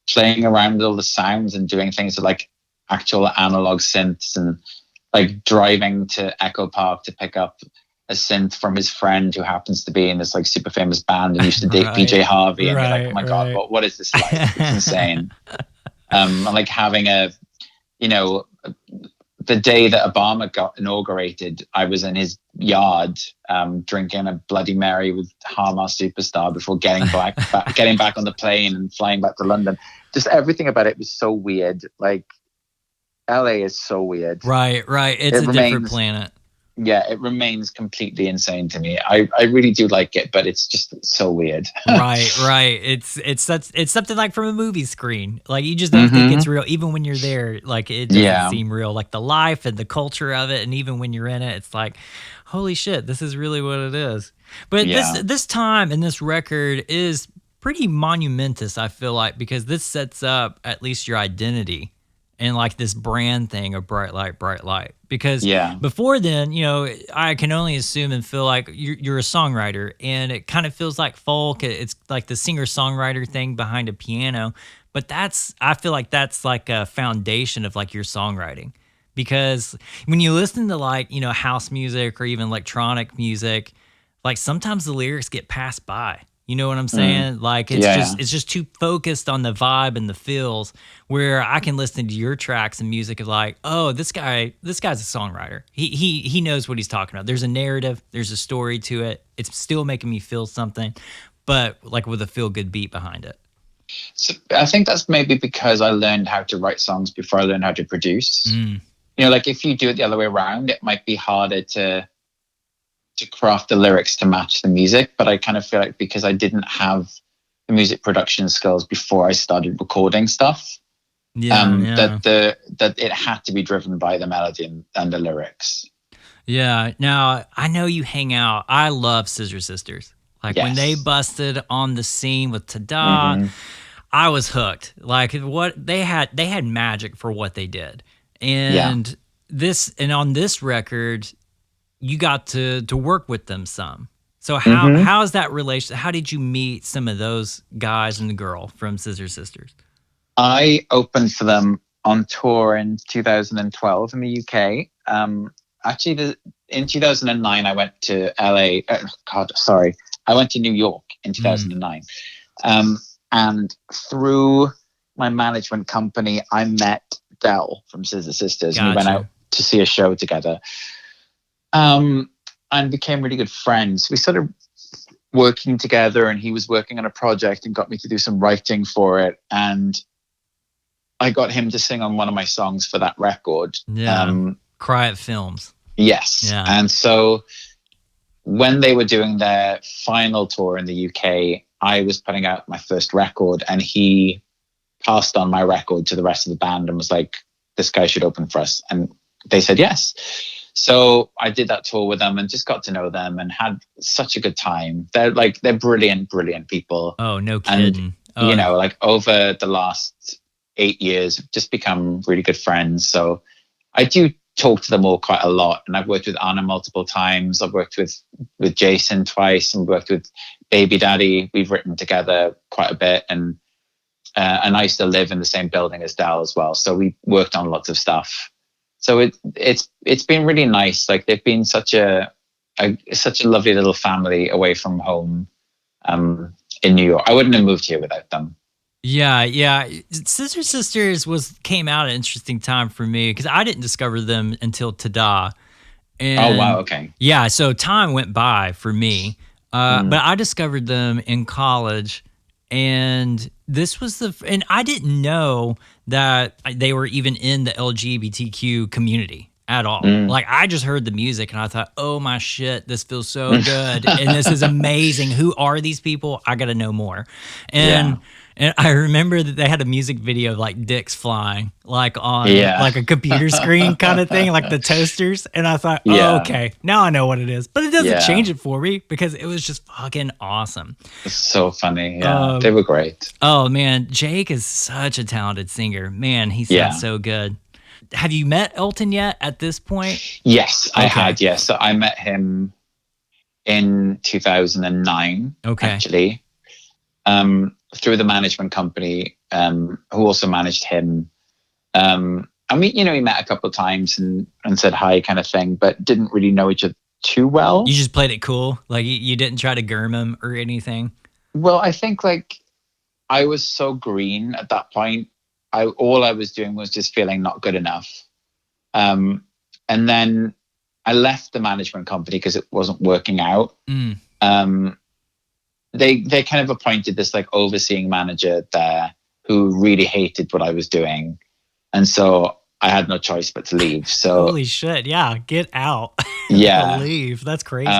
playing around with all the sounds and doing things like actual analog synths, and like driving to Echo Park to pick up a synth from his friend who happens to be in this like super famous band and used to date PJ Harvey. And you're like, oh my God, what is this like? It's insane. And like having the day that Obama got inaugurated, I was in his yard drinking a Bloody Mary with Harmar Superstar before getting back on the plane and flying back to London. Just everything about it was so weird. Like, LA is so weird. Right. It's a different planet. Yeah, it remains completely insane to me. I really do like it, but it's just so weird. Right. It's something like from a movie screen. Like, you just don't think it's real, even when you're there. Like, it doesn't seem real. Like, the life and the culture of it, and even when you're in it, it's like, holy shit, this is really what it is. But this time and this record is pretty monumentous, I feel like, because this sets up at least your identity and like this brand thing of bright light. Because before then, I can only assume and feel like you're a songwriter, and it kind of feels like folk. It's like the singer-songwriter thing behind a piano. But I feel like that's like a foundation of like your songwriting. Because when you listen to like, house music or even electronic music, like sometimes the lyrics get passed by. You know what I'm saying? Like it's just too focused on the vibe and the feels, where I can listen to your tracks and music of like, oh, this guy's a songwriter. He knows what he's talking about. There's a narrative, there's a story to it. It's still making me feel something, but like with a feel good beat behind it. So I think that's maybe because I learned how to write songs before I learned how to produce. Like if you do it the other way around, it might be harder to craft the lyrics to match the music. But I kind of feel like because I didn't have the music production skills before I started recording stuff, that it had to be driven by the melody and the lyrics. Yeah. Now, I know you hang out. I love Scissor Sisters. Like when they busted on the scene with Tada, I was hooked. Like what they had magic for what they did. And on this record, you got to work with them some. So how's that relation? How did you meet some of those guys and the girl from Scissor Sisters? I opened for them on tour in 2012 in the UK. Actually, in 2009, I went to LA. I went to New York in 2009. And through my management company, I met Del from Scissor Sisters. Gotcha. And we went out to see a show together. And became really good friends. We started working together, and he was working on a project and got me to do some writing for it. And I got him to sing on one of my songs for that record. Yeah. Cry at Films. Yes. Yeah. And so when they were doing their final tour in the UK, I was putting out my first record, and he passed on my record to the rest of the band and was like, this guy should open for us. And they said yes. So I did that tour with them and just got to know them and had such a good time. They're brilliant people. Oh, no kidding. And, like over the last 8 years, just become really good friends. So I do talk to them all quite a lot. And I've worked with Anna multiple times. I've worked with Jason twice, and worked with Baby Daddy. We've written together quite a bit. And I used to live in the same building as Dal as well. So we worked on lots of stuff. So it's been really nice. Like they've been such a lovely little family away from home in New York. I wouldn't have moved here without them. Yeah. Scissor Sisters came out at an interesting time for me because I didn't discover them until Tada. And oh wow, okay. Yeah, so time went by for me, but I discovered them in college, and this was and I didn't know that they were even in the LGBTQ community at all. Like I just heard the music and I thought, oh my shit, this feels so good. And this is amazing. Who are these people? I got to know more. And I remember that they had a music video of like dicks flying, like on like a computer screen kind of thing, like the toasters. And I thought, oh, okay, now I know what it is. But it doesn't change it for me because it was just fucking awesome. It's so funny. Yeah, they were great. Oh man, Jake is such a talented singer. Man, he sounds so good. Have you met Elton yet at this point? Yes, I had. Yes, so I met him in 2009. Okay, actually. Through the management company, who also managed him. And we met a couple of times and said hi kind of thing, but didn't really know each other too well. You just played it cool? Like you didn't try to germ him or anything? Well, I think like I was so green at that point all I was doing was just feeling not good enough. And then I left the management company because it wasn't working out. They kind of appointed this like overseeing manager there who really hated what I was doing. And so I had no choice but to leave. So holy shit. Yeah. Get out. Yeah. Leave. That's crazy.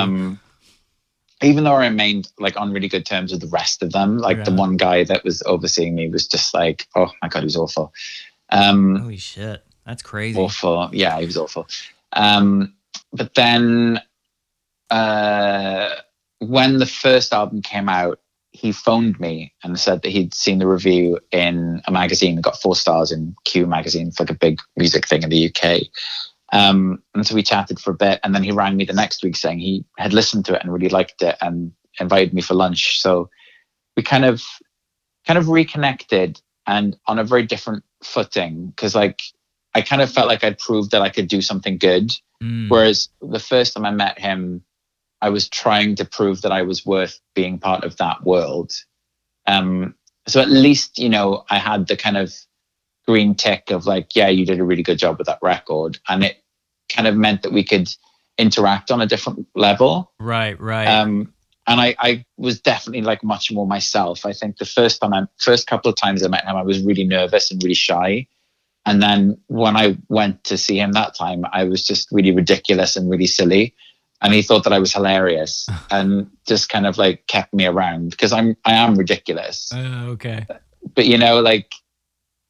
Even though I remained like on really good terms with the rest of them, like the one guy that was overseeing me was just like, oh my God, he was awful. Holy shit. That's crazy. Awful. Yeah, he was awful. But then when the first album came out, he phoned me and said that he'd seen the review in a magazine and got 4 stars in Q magazine. It's like a big music thing in the UK. And so we chatted for a bit, and then he rang me the next week saying he had listened to it and really liked it and invited me for lunch. So we kind of reconnected, and on a very different footing, because like I kind of felt like I'd proved that I could do something good. Whereas the first time I met him, I was trying to prove that I was worth being part of that world. So at least, you know, I had the kind of green tick of like, yeah, you did a really good job with that record. And it kind of meant that we could interact on a different level. Right. And I was definitely like much more myself. I think the first couple of times I met him, I was really nervous and really shy. And then when I went to see him that time, I was just really ridiculous and really silly. And he thought that I was hilarious and just kind of like kept me around because I am ridiculous. Okay. But you know, like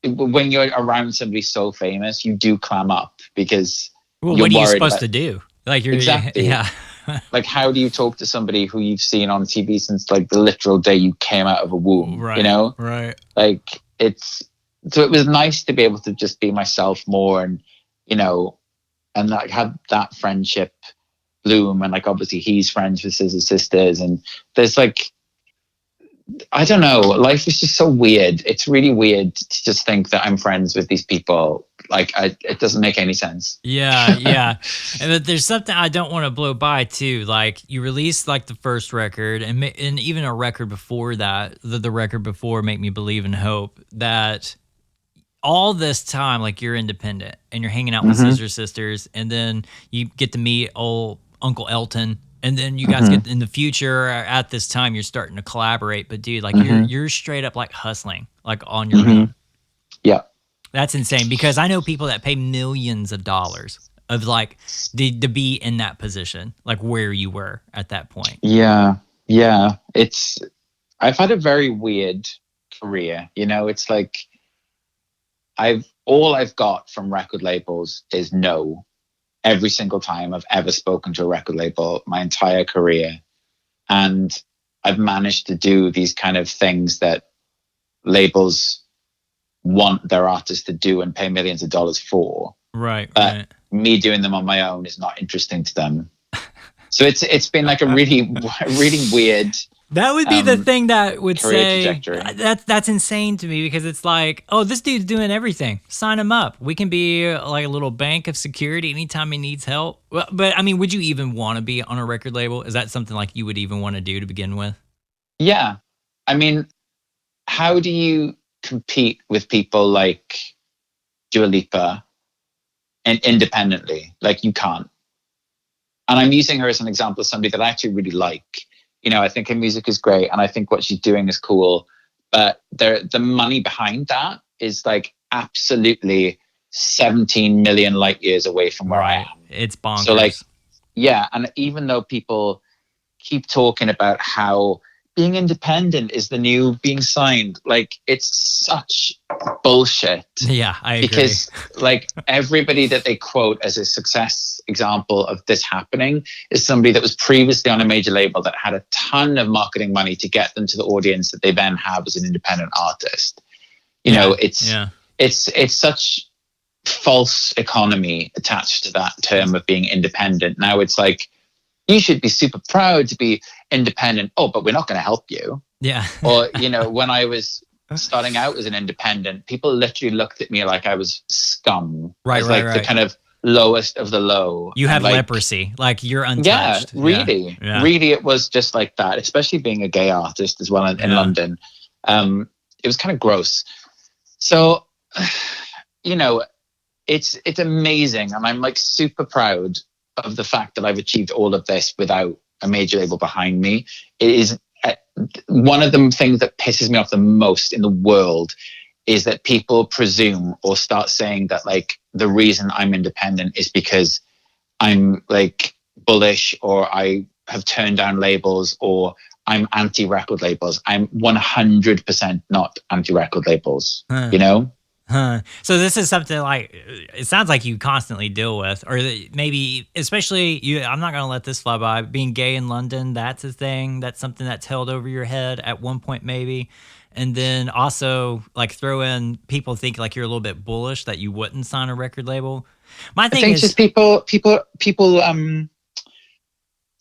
when you're around somebody so famous, you do clam up because what are you supposed to do? Like you're exactly. Yeah. Like how do you talk to somebody who you've seen on TV since like the literal day you came out of a womb? Right. You know? Right. Like so it was nice to be able to just be myself more and, you know, and like have that friendship bloom. And like, obviously he's friends with Scissor Sisters. And there's like, I don't know, life is just so weird. It's really weird to just think that I'm friends with these people. Like it doesn't make any sense. Yeah. And there's something I don't want to blow by too. Like you released like the first record and even a record before that, the record before Make Me Believe in Hope, that all this time, like you're independent and you're hanging out with Scissor Sisters, and then you get to meet old Uncle Elton, and then you guys get in the future at this time you're starting to collaborate. But dude, like you're straight up like hustling like on your own. Yeah, that's insane, because I know people that pay millions of dollars of like to be in that position, like where you were at that point. Yeah. I've had a very weird career. You know, it's like all I've got from record labels is no. Every single time I've ever spoken to a record label, my entire career. And I've managed to do these kind of things that labels want their artists to do and pay millions of dollars for. Right. But me doing them on my own is not interesting to them. So it's been like a really, really weird. That would be the thing that would say trajectory. That's insane to me, because it's like, oh, this dude's doing everything. Sign him up. We can be like a little bank of security anytime he needs help. But I mean, would you even want to be on a record label? Is that something like you would even want to do to begin with? Yeah. I mean, how do you compete with people like Dua Lipa and independently? Like you can't. And I'm using her as an example of somebody that I actually really like. You know, I think her music is great and I think what she's doing is cool. But the money behind that is like absolutely 17 million light years away from where I am. It's bonkers. So like, yeah. And even though people keep talking about how being independent is the new being signed, like it's such bullshit. Yeah, I agree. Because like everybody that they quote as a success example of this happening is somebody that was previously on a major label that had a ton of marketing money to get them to the audience that they then have as an independent artist. You know, it's such false economy attached to that term of being independent. Now it's like, you should be super proud to be independent. Oh, but we're not going to help you. Yeah. Or, you know, when I was starting out as an independent, people literally looked at me like I was scum. Right, the kind of lowest of the low. You have leprosy. Like you're untouched. Yeah, really. Yeah. Really, it was just like that, especially being a gay artist as well in London. It was kind of gross. So you know, it's amazing, and I'm like super proud of the fact that I've achieved all of this without a major label behind me. It is one of the things that pisses me off the most in the world is that people presume or start saying that like the reason I'm independent is because I'm like bullish, or I have turned down labels, or I'm anti-record labels. I'm 100% not anti-record labels, you know? So this is something like, it sounds like you constantly deal with, or maybe especially you, I'm not going to let this fly by, being gay in London, that's a thing. That's something that's held over your head at one point maybe. And then also like throw in people think like you're a little bit bullish that you wouldn't sign a record label. My thing is just people,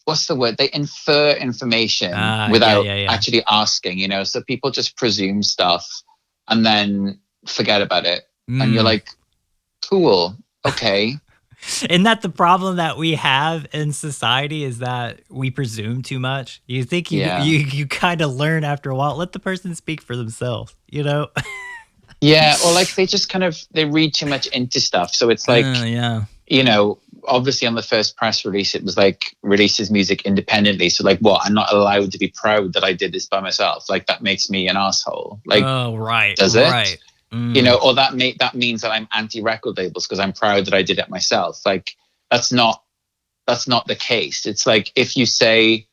what's the word? They infer information without actually asking, you know? So people just presume stuff and then forget about it. And you're like, cool, okay. Isn't that the problem that we have in society, is that we presume too much? You think you kind of learn after a while. Let the person speak for themselves, you know? Yeah, or like they just kind of, they read too much into stuff. So it's like, you know, obviously on the first press release, it was like releases music independently. So like what? I'm not allowed to be proud that I did this by myself. Like that makes me an asshole. Like, oh, right. Does it? Right. You know, or that means that I'm anti-record labels because I'm proud that I did it myself. Like that's not the case. It's like if you say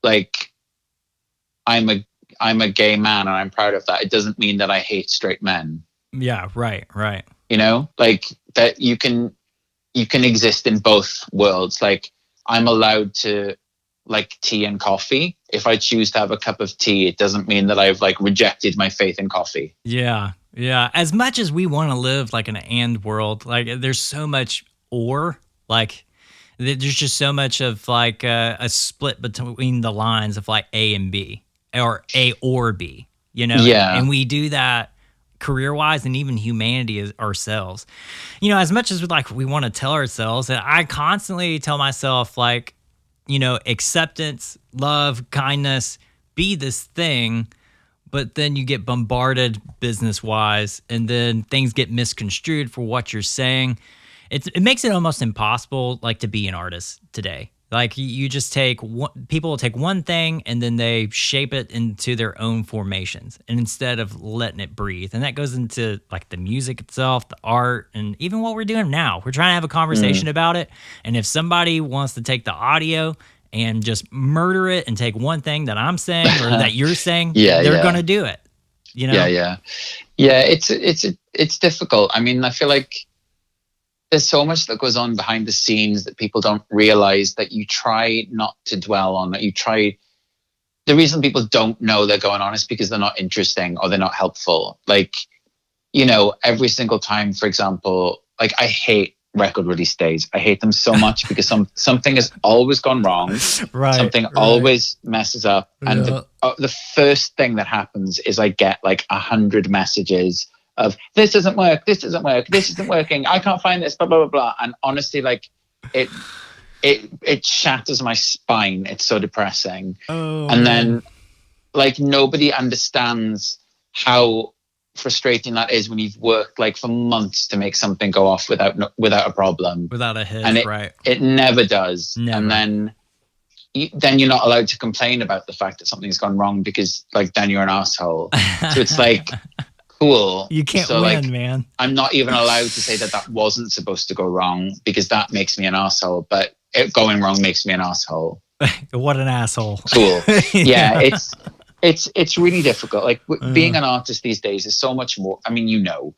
like I'm a gay man and I'm proud of that, it doesn't mean that I hate straight men. Yeah, right. You know, like that you can exist in both worlds. Like I'm allowed to like tea and coffee. If I choose to have a cup of tea, it doesn't mean that I've like rejected my faith in coffee. Yeah. As much as we want to live like an and world, like there's so much or, like there's just so much of like a split between the lines of like A and B, or A or B, you know? Yeah. And we do that career-wise and even humanity ourselves. You know, as much as we want to tell ourselves, and I constantly tell myself like, you know, acceptance, love, kindness, be this thing. But then you get bombarded business-wise, and then things get misconstrued for what you're saying. It makes it almost impossible, like, to be an artist today. Like, you just people will take one thing, and then they shape it into their own formations, and instead of letting it breathe. And that goes into, like, the music itself, the art, and even what we're doing now. We're trying to have a conversation about it, and if somebody wants to take the audio and just murder it and take one thing that I'm saying or that you're saying, they're going to do it. You know? Yeah. It's difficult. I mean, I feel like there's so much that goes on behind the scenes that people don't realize, that you try not to dwell on, that you try. The reason people don't know they're going on is because they're not interesting or they're not helpful. Like, you know, every single time, for example, like I hate record release days. I hate them so much because something has always gone wrong. Something always messes up. And the first thing that happens is I get like 100 messages of this doesn't work, this isn't working, I can't find this, blah, blah, blah, blah. And honestly, like it shatters my spine. It's so depressing. And then like nobody understands how frustrating that is when you've worked like for months to make something go off without a problem, without a hit, and it never does. Never. And then you're not allowed to complain about the fact that something's gone wrong because like then you're an asshole. So it's like cool, you can't win, like, man. I'm not even allowed to say that wasn't supposed to go wrong because that makes me an asshole, but it going wrong makes me an asshole. What an asshole. Cool. Yeah, it's really difficult. Like being an artist these days is so much more. I mean, you know,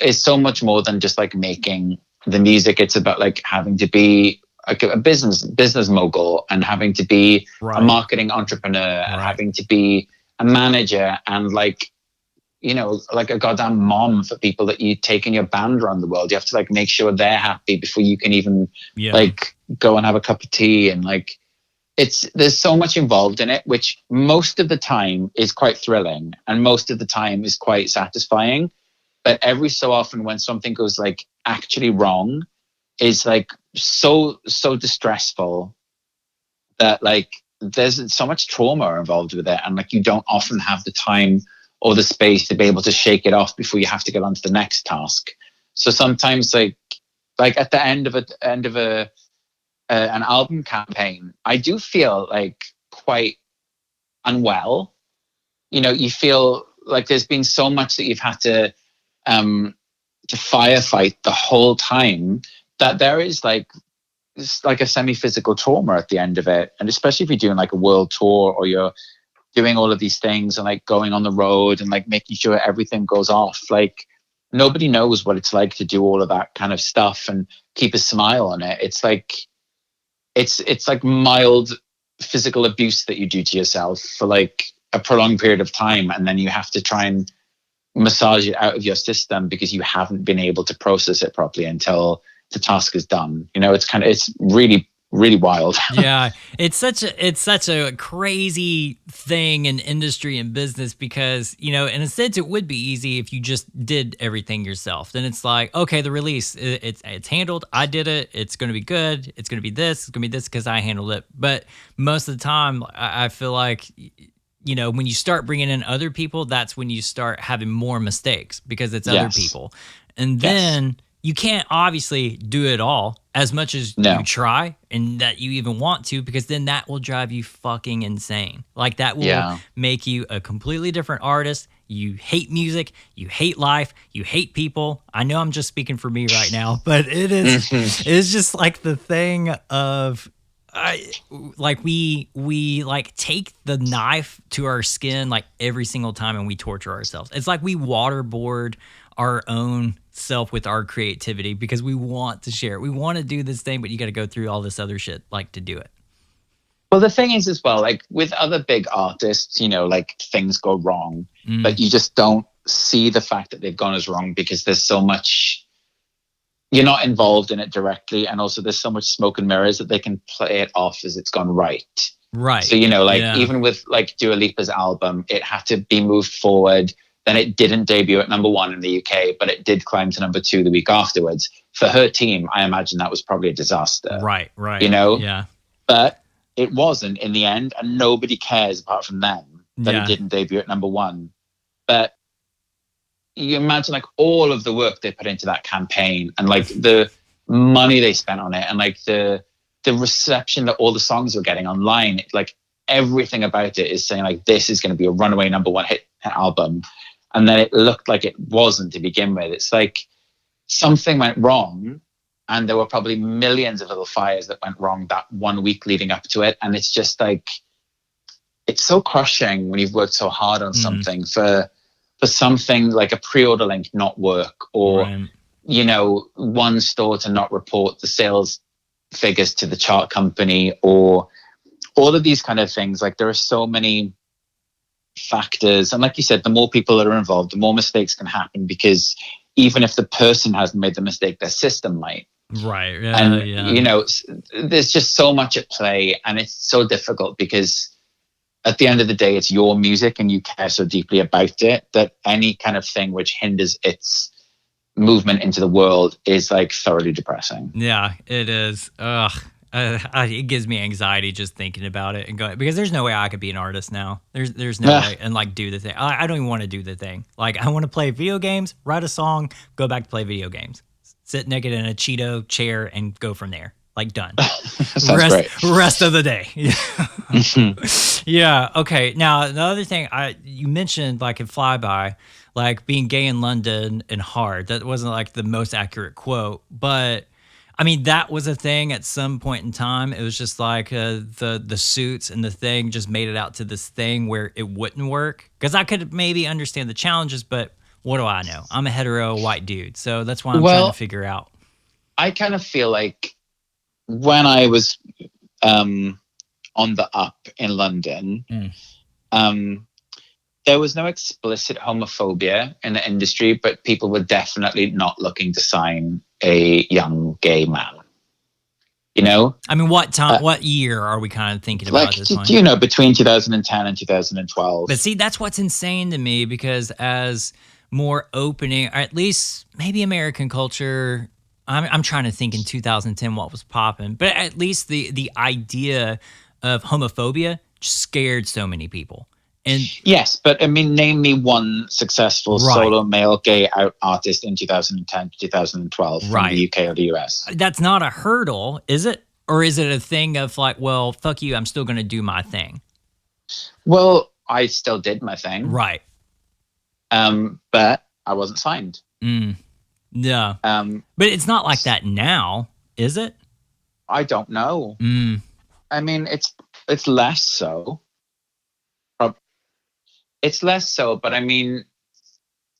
it's so much more than just like making the music. It's about like having to be like a business mogul and having to be a marketing entrepreneur and having to be a manager and like, you know, like a goddamn mom for people that you take in your band around the world. You have to like make sure they're happy before you can even like go and have a cup of tea. And like, there's so much involved in it, which most of the time is quite thrilling and most of the time is quite satisfying. But every so often when something goes like actually wrong, is like so distressful that like there's so much trauma involved with it. And like, you don't often have the time or the space to be able to shake it off before you have to get on to the next task. So sometimes like at the end of an album campaign, I do feel like quite unwell. You know, you feel like there's been so much that you've had to firefight the whole time, that there is like it's like a semi-physical trauma at the end of it. And especially if you're doing like a world tour, or you're doing all of these things and like going on the road and like making sure everything goes off, like nobody knows what it's like to do all of that kind of stuff and keep a smile on it. It's like it's like mild physical abuse that you do to yourself for like a prolonged period of time, and then you have to try and massage it out of your system because you haven't been able to process it properly until the task is done. You know, it's really, really wild. Yeah, it's such a crazy thing in industry and business, because, you know, in a sense it would be easy if you just did everything yourself. Then it's like, okay, the release, it's handled, I did it, it's going to be good, it's going to be this because I handled it. But most of the time, I feel like, you know, when you start bringing in other people, that's when you start having more mistakes, because it's other people. And then you can't obviously do it all as much as you try and that you even want to, because then that will drive you fucking insane. Like that will make you a completely different artist. You hate music, you hate life, you hate people. I know I'm just speaking for me right now, but it's just like the thing of we like take the knife to our skin like every single time, and we torture ourselves. It's like we waterboard our own self with our creativity because we want to share it. We want to do this thing, but you got to go through all this other shit like to do it. Well, the thing is as well, like with other big artists, you know, like things go wrong, but you just don't see the fact that they've gone as wrong because there's so much, you're not involved in it directly. And also there's so much smoke and mirrors that they can play it off as it's gone right. Right. So, you know, like even with like Dua Lipa's album, it had to be moved forward. Then it didn't debut at #1 in the UK, but it did climb to #2 the week afterwards. For her team, I imagine that was probably a disaster. Right. You know? Yeah. But it wasn't in the end, and nobody cares apart from them that it didn't debut at #1. But you imagine like all of the work they put into that campaign, and like the money they spent on it, and like the reception that all the songs were getting online. Like everything about it is saying like this is going to be a runaway #1 hit album. And then it looked like it wasn't to begin with. It's like something went wrong, and there were probably millions of little fires that went wrong that 1 week leading up to it. And it's just like, it's so crushing when you've worked so hard on something for something like a pre-order link not work, or, you know, one store to not report the sales figures to the chart company, or all of these kind of things. Like there are so many factors, and like you said, the more people that are involved, the more mistakes can happen, because even if the person hasn't made the mistake, their system might. Right. You know, there's just so much at play, and it's so difficult because at the end of the day, it's your music and you care so deeply about it that any kind of thing which hinders its movement into the world is like thoroughly depressing. Yeah, it is. Ugh. It gives me anxiety just thinking about it and going, because there's no way I could be an artist now. There's no way, and like do the thing. I don't even want to do the thing. Like I want to play video games, write a song, go back to play video games, sit naked in a Cheeto chair, and go from there. Like done. Rest of the day. Yeah. Okay. Now the other thing you mentioned, like in Flyby, like being gay in London and hard. That wasn't like the most accurate quote, but I mean, that was a thing at some point in time. It was just like the suits and the thing just made it out to this thing where it wouldn't work. Because I could maybe understand the challenges, but what do I know? I'm a hetero white dude. So that's why I'm trying to figure out. I kind of feel like when I was on the up in London, there was no explicit homophobia in the industry, but people were definitely not looking to sign a young gay man. You know? I mean, what time, what year are we kind of thinking about like, this one? You know, between 2010 and 2012. But see, that's what's insane to me, because as more opening, or at least maybe American culture, I'm trying to think in 2010 what was popping, but at least the idea of homophobia just scared so many people. And yes, but I mean, name me one successful Right. solo male gay out artist in 2010 to 2012 from Right. the UK or the US. that's not a hurdle, is it? Or is it a thing of like, well, fuck you, I'm still going to do my thing? Well, I still did my thing, Right. but I wasn't signed. Yeah. Um, But it's not like that now, is it? I don't know. I mean, it's less so. It's less so, but I mean,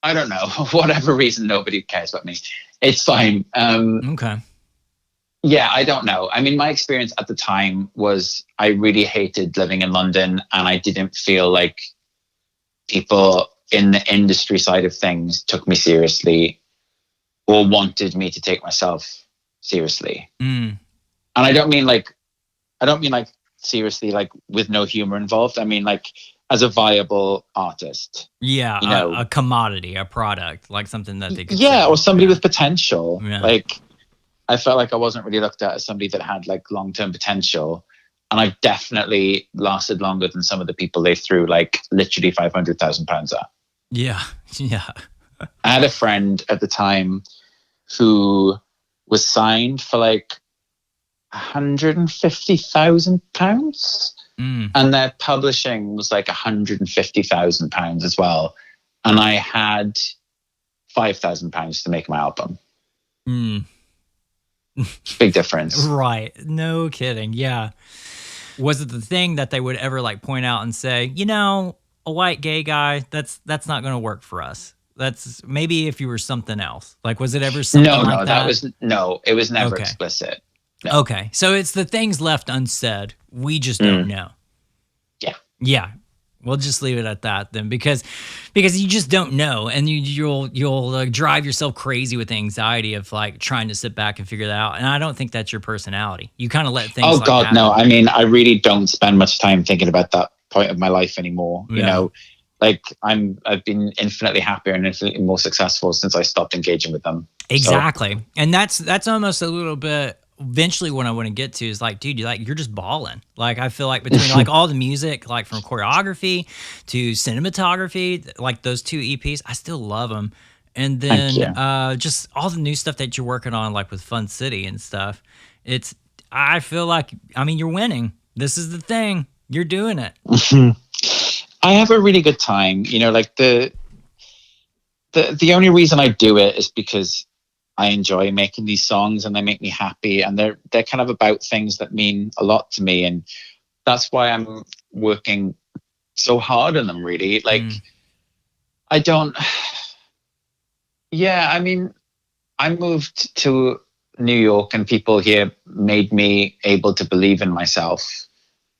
I don't know. For whatever reason, nobody cares about me. It's fine. Okay. Yeah, I don't know. I mean, my experience at the time was I really hated living in London, and I didn't feel like people in the industry side of things took me seriously or wanted me to take myself seriously. And I don't mean like seriously, like with no humor involved. I mean like as a viable artist. Yeah, You know. a commodity, a product, like something that they could Yeah, sell. or somebody Yeah. with potential. Yeah. Like I felt like I wasn't really looked at as somebody that had like long-term potential. And I definitely lasted longer than some of the people they threw like literally £500,000 at. Yeah, yeah. I had a friend at the time who was signed for like £150,000, and their publishing was like £150,000 as well. And I had £5,000 to make my album. Big difference. Right. No kidding. Yeah. Was it the thing that they would ever like point out and say, you know, a white gay guy, that's not going to work for us. That's maybe if you were something else. Like, was it ever something No, like that? it was never Okay. explicit. No. Okay. So it's the things left unsaid. We just don't know. Yeah. Yeah. We'll just leave it at that then, because you just don't know, and you'll drive yourself crazy with the anxiety of like trying to sit back and figure that out. And I don't think that's your personality. You kind of let things. Oh like God, happen. no. I mean, I really don't spend much time thinking about that point of my life anymore. You Yeah. know, like I've been infinitely happier and infinitely more successful since I stopped engaging with them. Exactly. And that's almost a little bit eventually what I want to get to is like, dude, you're just balling. Like, I feel like between like all the music, like from choreography to cinematography, like those two EPs, I still love them. And then just all the new stuff that you're working on, like with Fun City and stuff. I feel like, I mean, you're winning. This is the thing. You're doing it. I have a really good time. You know, like the only reason I do it is because I enjoy making these songs and they make me happy, and they're kind of about things that mean a lot to me, and that's why I'm working so hard on them. Really, like I don't. Yeah, I mean, I moved to New York, and people here made me able to believe in myself,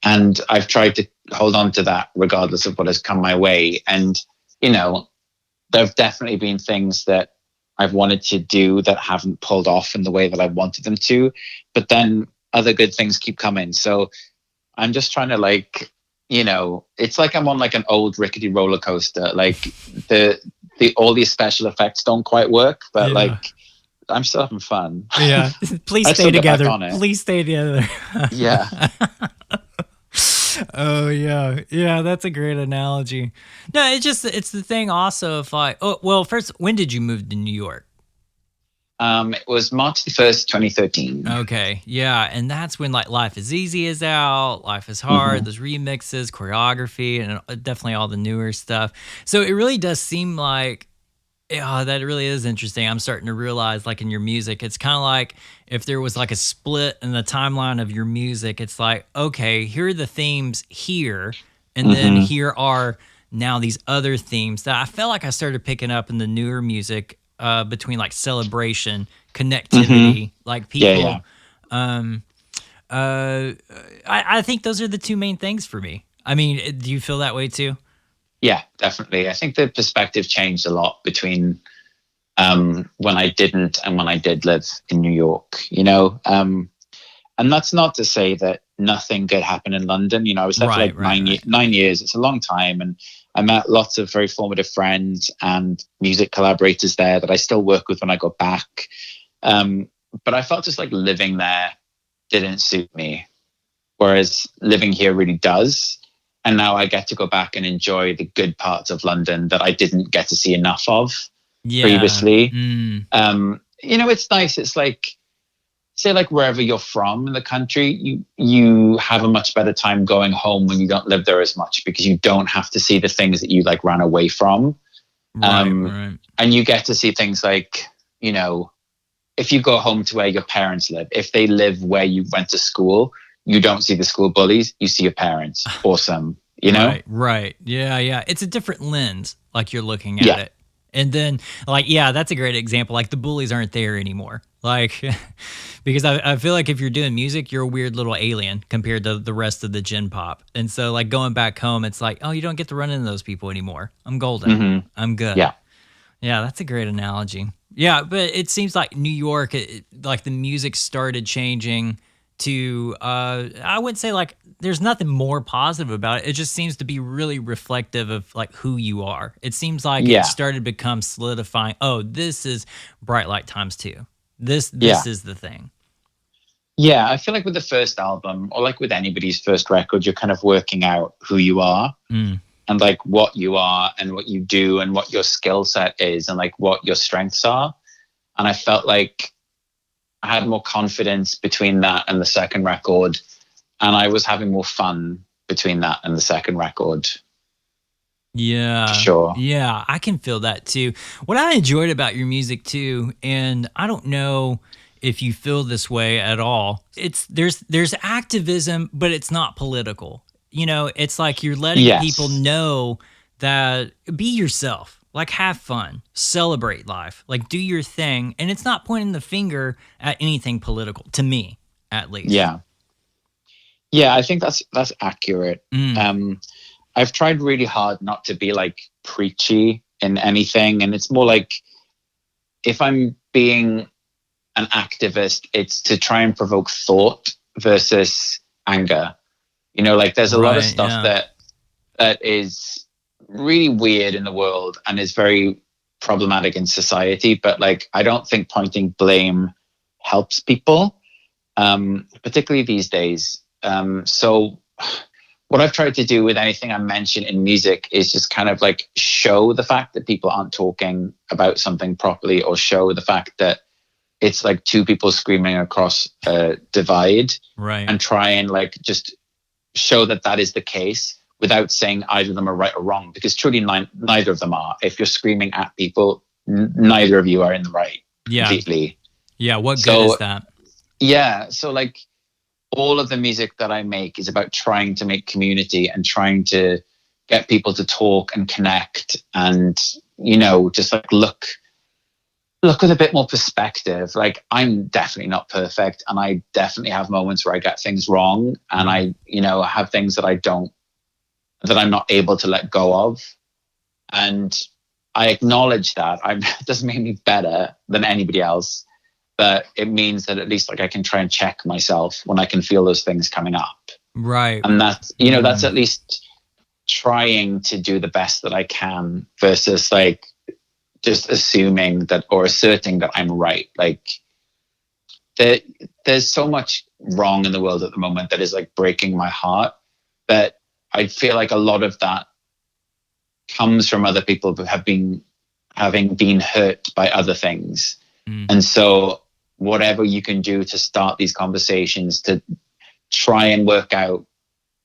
and I've tried to hold on to that regardless of what has come my way. And you know, there have definitely been things that I've wanted to do that haven't pulled off in the way that I wanted them to, but then other good things keep coming. So I'm just trying to, like, you know, it's like I'm on like an old rickety roller coaster. Like all these special effects don't quite work, but like I'm still having fun. Yeah. Please I stay still get back together. on it. Please stay together. Yeah. Oh yeah. Yeah, that's a great analogy. No, it's the thing also of like, oh, well, first, when did you move to New York? It was March the 1st, 2013. Okay. Yeah. And that's when like Life is Easy is out, Life is Hard, there's remixes, choreography, and definitely all the newer stuff. So it really does seem like, yeah, that really is interesting. I'm starting to realize, like, in your music, it's kind of like if there was like a split in the timeline of your music. It's like, okay, here are the themes here, and then here are now these other themes that I felt like I started picking up in the newer music, between like celebration, connectivity, like people. I think those are the two main things for me. I mean, do you feel that way too? Yeah, definitely. I think the perspective changed a lot between when I didn't and when I did live in New York, you know. And that's not to say that nothing good happened in London. You know, I was there for like 9 years. It's a long time. And I met lots of very formative friends and music collaborators there that I still work with when I go back. But I felt just like living there didn't suit me, whereas living here really does. And now I get to go back and enjoy the good parts of London that I didn't get to see enough of previously. It's nice. It's like, say like wherever you're from in the country, you have a much better time going home when you don't live there as much, because you don't have to see the things that you like ran away from. Right. And you get to see things like, if you go home to where your parents live, if they live where you went to school, you don't see the school bullies, you see your parents. Awesome. Right. Yeah. It's a different lens, like you're looking at it. And then, like, yeah, that's a great example. Like, the bullies aren't there anymore. Like, because I feel like if you're doing music, you're a weird little alien compared to the rest of the gen pop. And so, like, going back home, it's like, oh, you don't get to run into those people anymore. I'm golden. Mm-hmm. I'm good. Yeah, that's a great analogy. Yeah, but it seems like New York, like the music started changing to, I wouldn't say like there's nothing more positive about it. It just seems to be really reflective of like who you are. It seems like it started to become solidifying. Oh, this is Bright Light times 2. This is the thing. Yeah, I feel like with the first album, or like with anybody's first record, you're kind of working out who you are and like what you are and what you do and what your skill set is and like what your strengths are. And I felt like I had more confidence between that and the second record, and I was having more fun between that and the second record. Yeah. Sure. Yeah, I can feel that too. What I enjoyed about your music too, and I don't know if you feel this way at all, there's activism, but it's not political. It's like you're letting people know that be yourself. Like, have fun, celebrate life, like do your thing. And it's not pointing the finger at anything political, to me, at least. Yeah, I think that's accurate. I've tried really hard not to be like preachy in anything. And it's more like, if I'm being an activist, it's to try and provoke thought versus anger. Like there's a lot of stuff that is really weird in the world and is very problematic in society, but like I don't think pointing blame helps people, particularly these days. So what I've tried to do with anything I mention in music is just kind of like show the fact that people aren't talking about something properly, or show the fact that it's like two people screaming across a divide, and try and like just show that is the case, without saying either of them are right or wrong, because truly neither of them are. If you're screaming at people, neither of you are in the right completely. Yeah, what good is that? Yeah, so like all of the music that I make is about trying to make community and trying to get people to talk and connect and, just like look with a bit more perspective. Like I'm definitely not perfect, and I definitely have moments where I get things wrong, and I, have things that I'm not able to let go of. And I acknowledge that. It doesn't make me better than anybody else, but it means that at least like I can try and check myself when I can feel those things coming up. Right. And that's, that's at least trying to do the best that I can, versus like just assuming that, or asserting that I'm right. Like there's so much wrong in the world at the moment that is like breaking my heart, that I feel like a lot of that comes from other people who have been having been hurt by other things. And so whatever you can do to start these conversations, to try and work out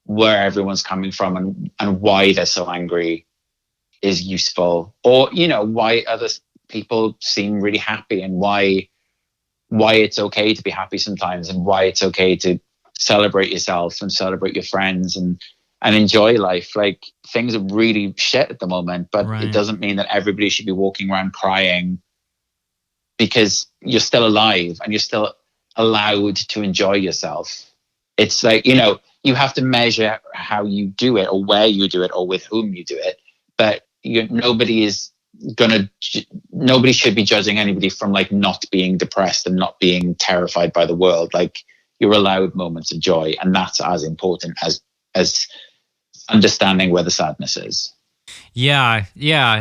where everyone's coming from and why they're so angry, is useful. Or, why other people seem really happy, and why it's okay to be happy sometimes, and why it's okay to celebrate yourself and celebrate your friends and enjoy life. Like things are really shit at the moment, but it doesn't mean that everybody should be walking around crying, because you're still alive and you're still allowed to enjoy yourself. It's like, you have to measure how you do it, or where you do it, or with whom you do it. But nobody should be judging anybody from like not being depressed and not being terrified by the world. Like you're allowed moments of joy, and that's as important as understanding where the sadness is. Yeah.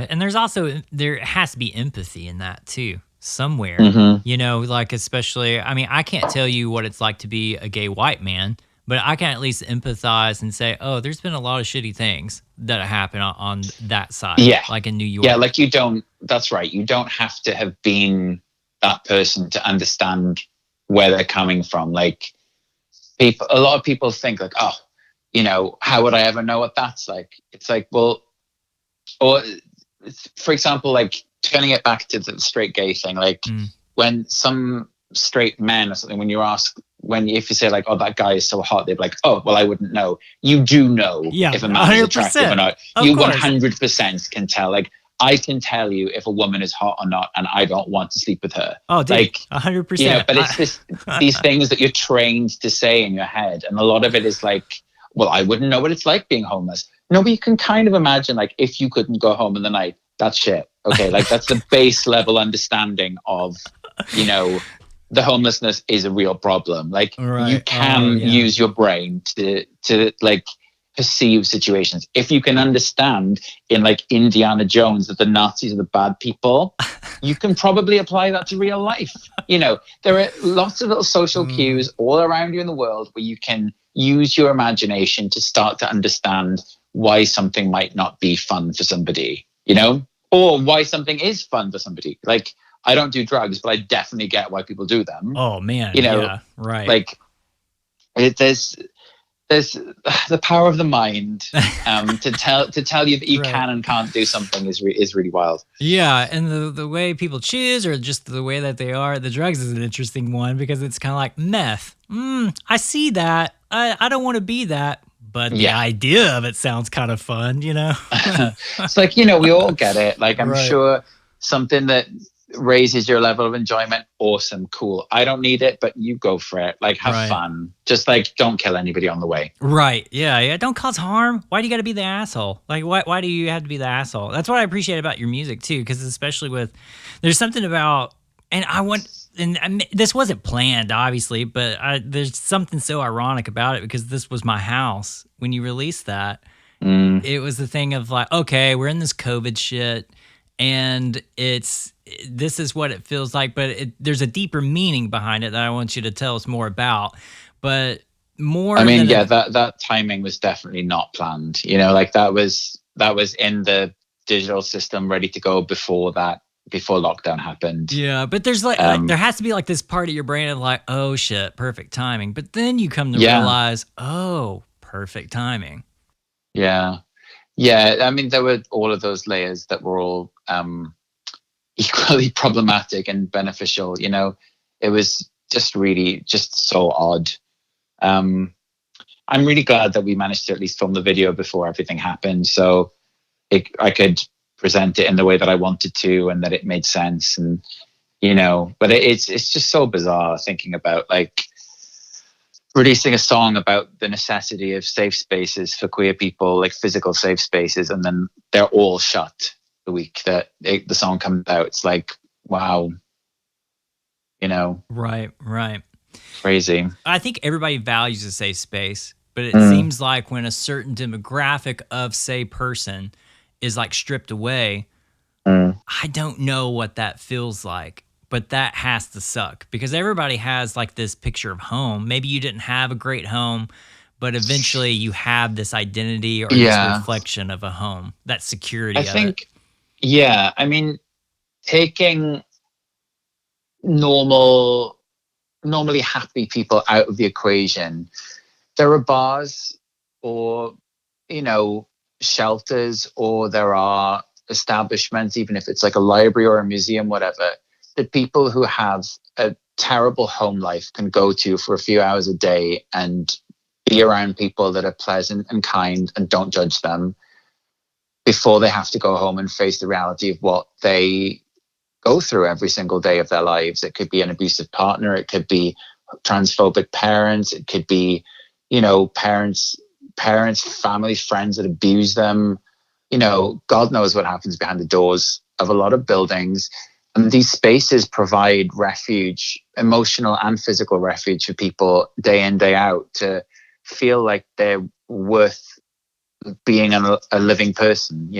And there has to be empathy in that too, somewhere. Like especially, I mean, I can't tell you what it's like to be a gay white man, but I can at least empathize and say, oh, there's been a lot of shitty things that happen on that side. Yeah. Like in New York. Yeah, like that's right. You don't have to have been that person to understand where they're coming from. Like a lot of people think like, oh, how would I ever know what that's like? It's like, well, or for example, like turning it back to the straight gay thing, like when some straight men or something, if you say like, oh, that guy is so hot, they're like, oh, well, I wouldn't know. You do know if a man is attractive or not. You 100% can tell. Like, I can tell you if a woman is hot or not, and I don't want to sleep with her. Oh, dude, like 100%. But it's these things that you're trained to say in your head, and a lot of it is like, well, I wouldn't know what it's like being homeless. No, but you can kind of imagine, like, if you couldn't go home in the night, that's shit. Okay, like that's the base level understanding of, the homelessness is a real problem. Like you can use your brain to like perceive situations. If you can understand in like Indiana Jones that the Nazis are the bad people, you can probably apply that to real life. There are lots of little social cues all around you in the world where you can use your imagination to start to understand why something might not be fun for somebody, or why something is fun for somebody. Like, I don't do drugs, but I definitely get why people do them. Oh man, yeah, right. Like, there's the power of the mind to tell you that you can and can't do something is really wild. Yeah, and the way people choose, or just the way that they are, the drugs is an interesting one because it's kind of like meth. I see that. I don't want to be that, but the idea of it sounds kind of fun, It's like, we all get it. Like, I'm sure something that raises your level of enjoyment, awesome, cool. I don't need it, but you go for it. Like, have fun. Just like, don't kill anybody on the way. Right. Yeah. Don't cause harm. Why do you got to be the asshole? Like, why do you have to be the asshole? That's what I appreciate about your music too, because especially there's something about, and this wasn't planned, obviously, but there's something so ironic about it because this was my house when you released that. It was the thing of like, okay, we're in this COVID shit, and this is what it feels like, but there's a deeper meaning behind it that I want you to tell us more about. But that timing was definitely not planned. Like that was in the digital system, ready to go before lockdown happened. Yeah, but there's like there has to be like this part of your brain of like, oh shit, perfect timing. But then you come to realize, oh, perfect timing. Yeah. I mean, there were all of those layers that were all equally problematic and beneficial. It was just really so odd. I'm really glad that we managed to at least film the video before everything happened, so I could present it in the way that I wanted to, and that it made sense. And but it's just so bizarre thinking about like releasing a song about the necessity of safe spaces for queer people, like physical safe spaces, and then they're all shut the week that the song comes out. It's like, wow, Right. Crazy. I think everybody values a safe space, but it seems like when a certain demographic of, say, person is like stripped away, I don't know what that feels like. But that has to suck because everybody has like this picture of home. Maybe you didn't have a great home, but eventually you have this identity or this reflection of a home, that security. I mean, taking normally happy people out of the equation, there are bars or, shelters, or there are establishments, even if it's like a library or a museum, whatever, that people who have a terrible home life can go to for a few hours a day and be around people that are pleasant and kind and don't judge them before they have to go home and face the reality of what they go through every single day of their lives. It could be an abusive partner. It could be transphobic parents. It could be, parents, family, friends that abuse them. God knows what happens behind the doors of a lot of buildings. And these spaces provide refuge, emotional and physical refuge for people day in, day out, to feel like they're worth being a living person,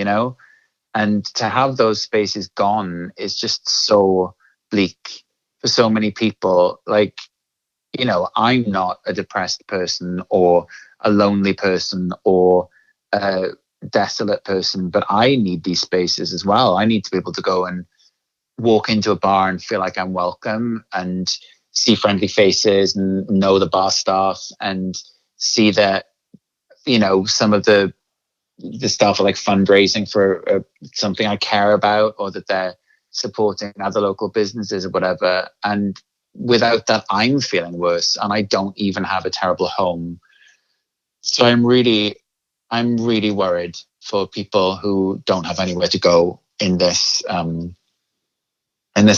And to have those spaces gone is just so bleak for so many people. Like, I'm not a depressed person or a lonely person or a desolate person, but I need these spaces as well. I need to be able to go and walk into a bar and feel like I'm welcome and see friendly faces and know the bar staff and see that, some of the staff are like fundraising for something I care about, or that they're supporting other local businesses or whatever. And without that, I'm feeling worse, and I don't even have a terrible home. So I'm really worried for people who don't have anywhere to go in this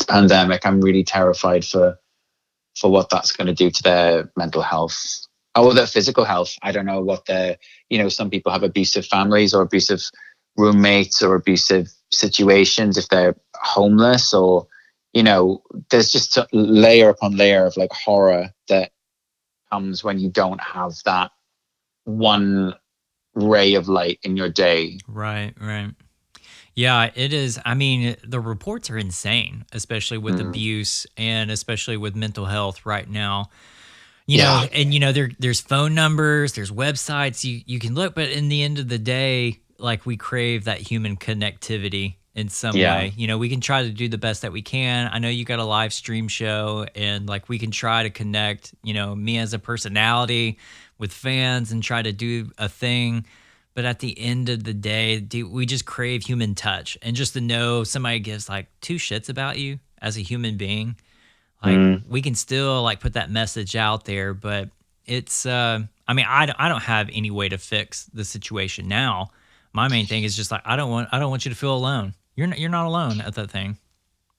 pandemic. I'm really terrified for what that's going to do to their mental health or their physical health. I don't know what some people have abusive families or abusive roommates or abusive situations, if they're homeless, or, there's just layer upon layer of like horror that comes when you don't have that one ray of light in your day. Right. Yeah, it is. I mean, the reports are insane, especially with abuse and especially with mental health right now. There's phone numbers, there's websites you can look, but in the end of the day, like, we crave that human connectivity in some way. We can try to do the best that we can. I know you got a live stream show, and like, we can try to connect, me as a personality with fans and try to do a thing. But at the end of the day, we just crave human touch, and just to know somebody gives like two shits about you as a human being. Like, we can still like put that message out there, but it's, I don't have any way to fix the situation now. My main thing is just like, I don't want you to feel alone. You're not alone at that thing.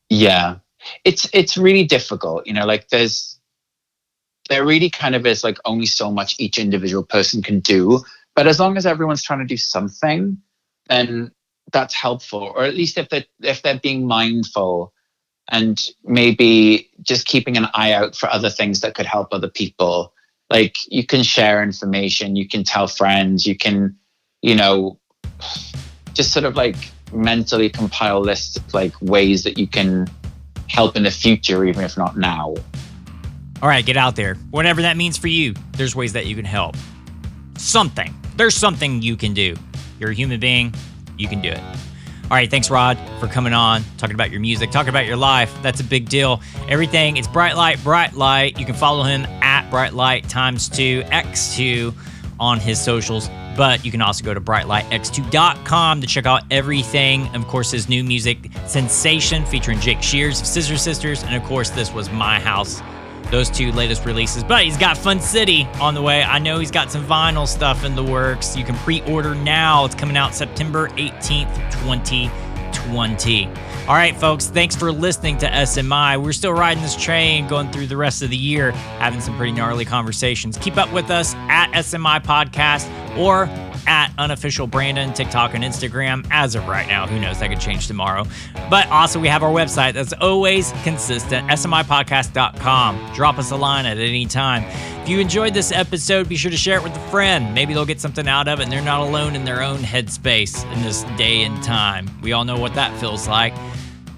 Yeah. It's really difficult, like there really kind of is like only so much each individual person can do. But as long as everyone's trying to do something, then that's helpful. Or at least if they're being mindful and maybe just keeping an eye out for other things that could help other people. Like, you can share information, you can tell friends, you can, just sort of like mentally compile lists of like ways that you can help in the future, even if not now. All right, get out there. Whatever that means for you, there's ways that you can help. There's something you can do. You're a human being. You can do it. All right, thanks, Rod, for coming on, talking about your music, talking about your life. That's a big deal. Everything, it's Bright Light. You can follow him at Brightlight ×2 X2 on his socials. But you can also go to brightlightx2.com to check out everything. Of course, his new music, Sensation, featuring Jake Shears of Scissor Sisters. And of course, This Was My House. Those two latest releases. But he's got Fun City on the way. I know he's got some vinyl stuff in the works. You can pre-order now. It's coming out September 18th, 2020. All right, folks, thanks for listening to SMI. We're still riding this train, going through the rest of the year, having some pretty gnarly conversations. Keep up with us at SMI Podcast or at Unofficial Brandon, TikTok and Instagram. As of right now, who knows, that could change tomorrow. But also, we have our website that's always consistent, smipodcast.com. Drop us a line at any time. If you enjoyed this episode, be sure to share it with a friend. Maybe they'll get something out of it and they're not alone in their own headspace in this day and time. We all know what that feels like.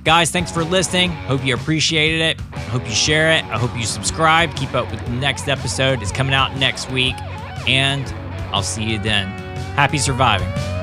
Guys, thanks for listening. Hope you appreciated it. I hope you share it. I hope you subscribe. Keep up with the next episode. It's coming out next week. And I'll see you then. Happy surviving.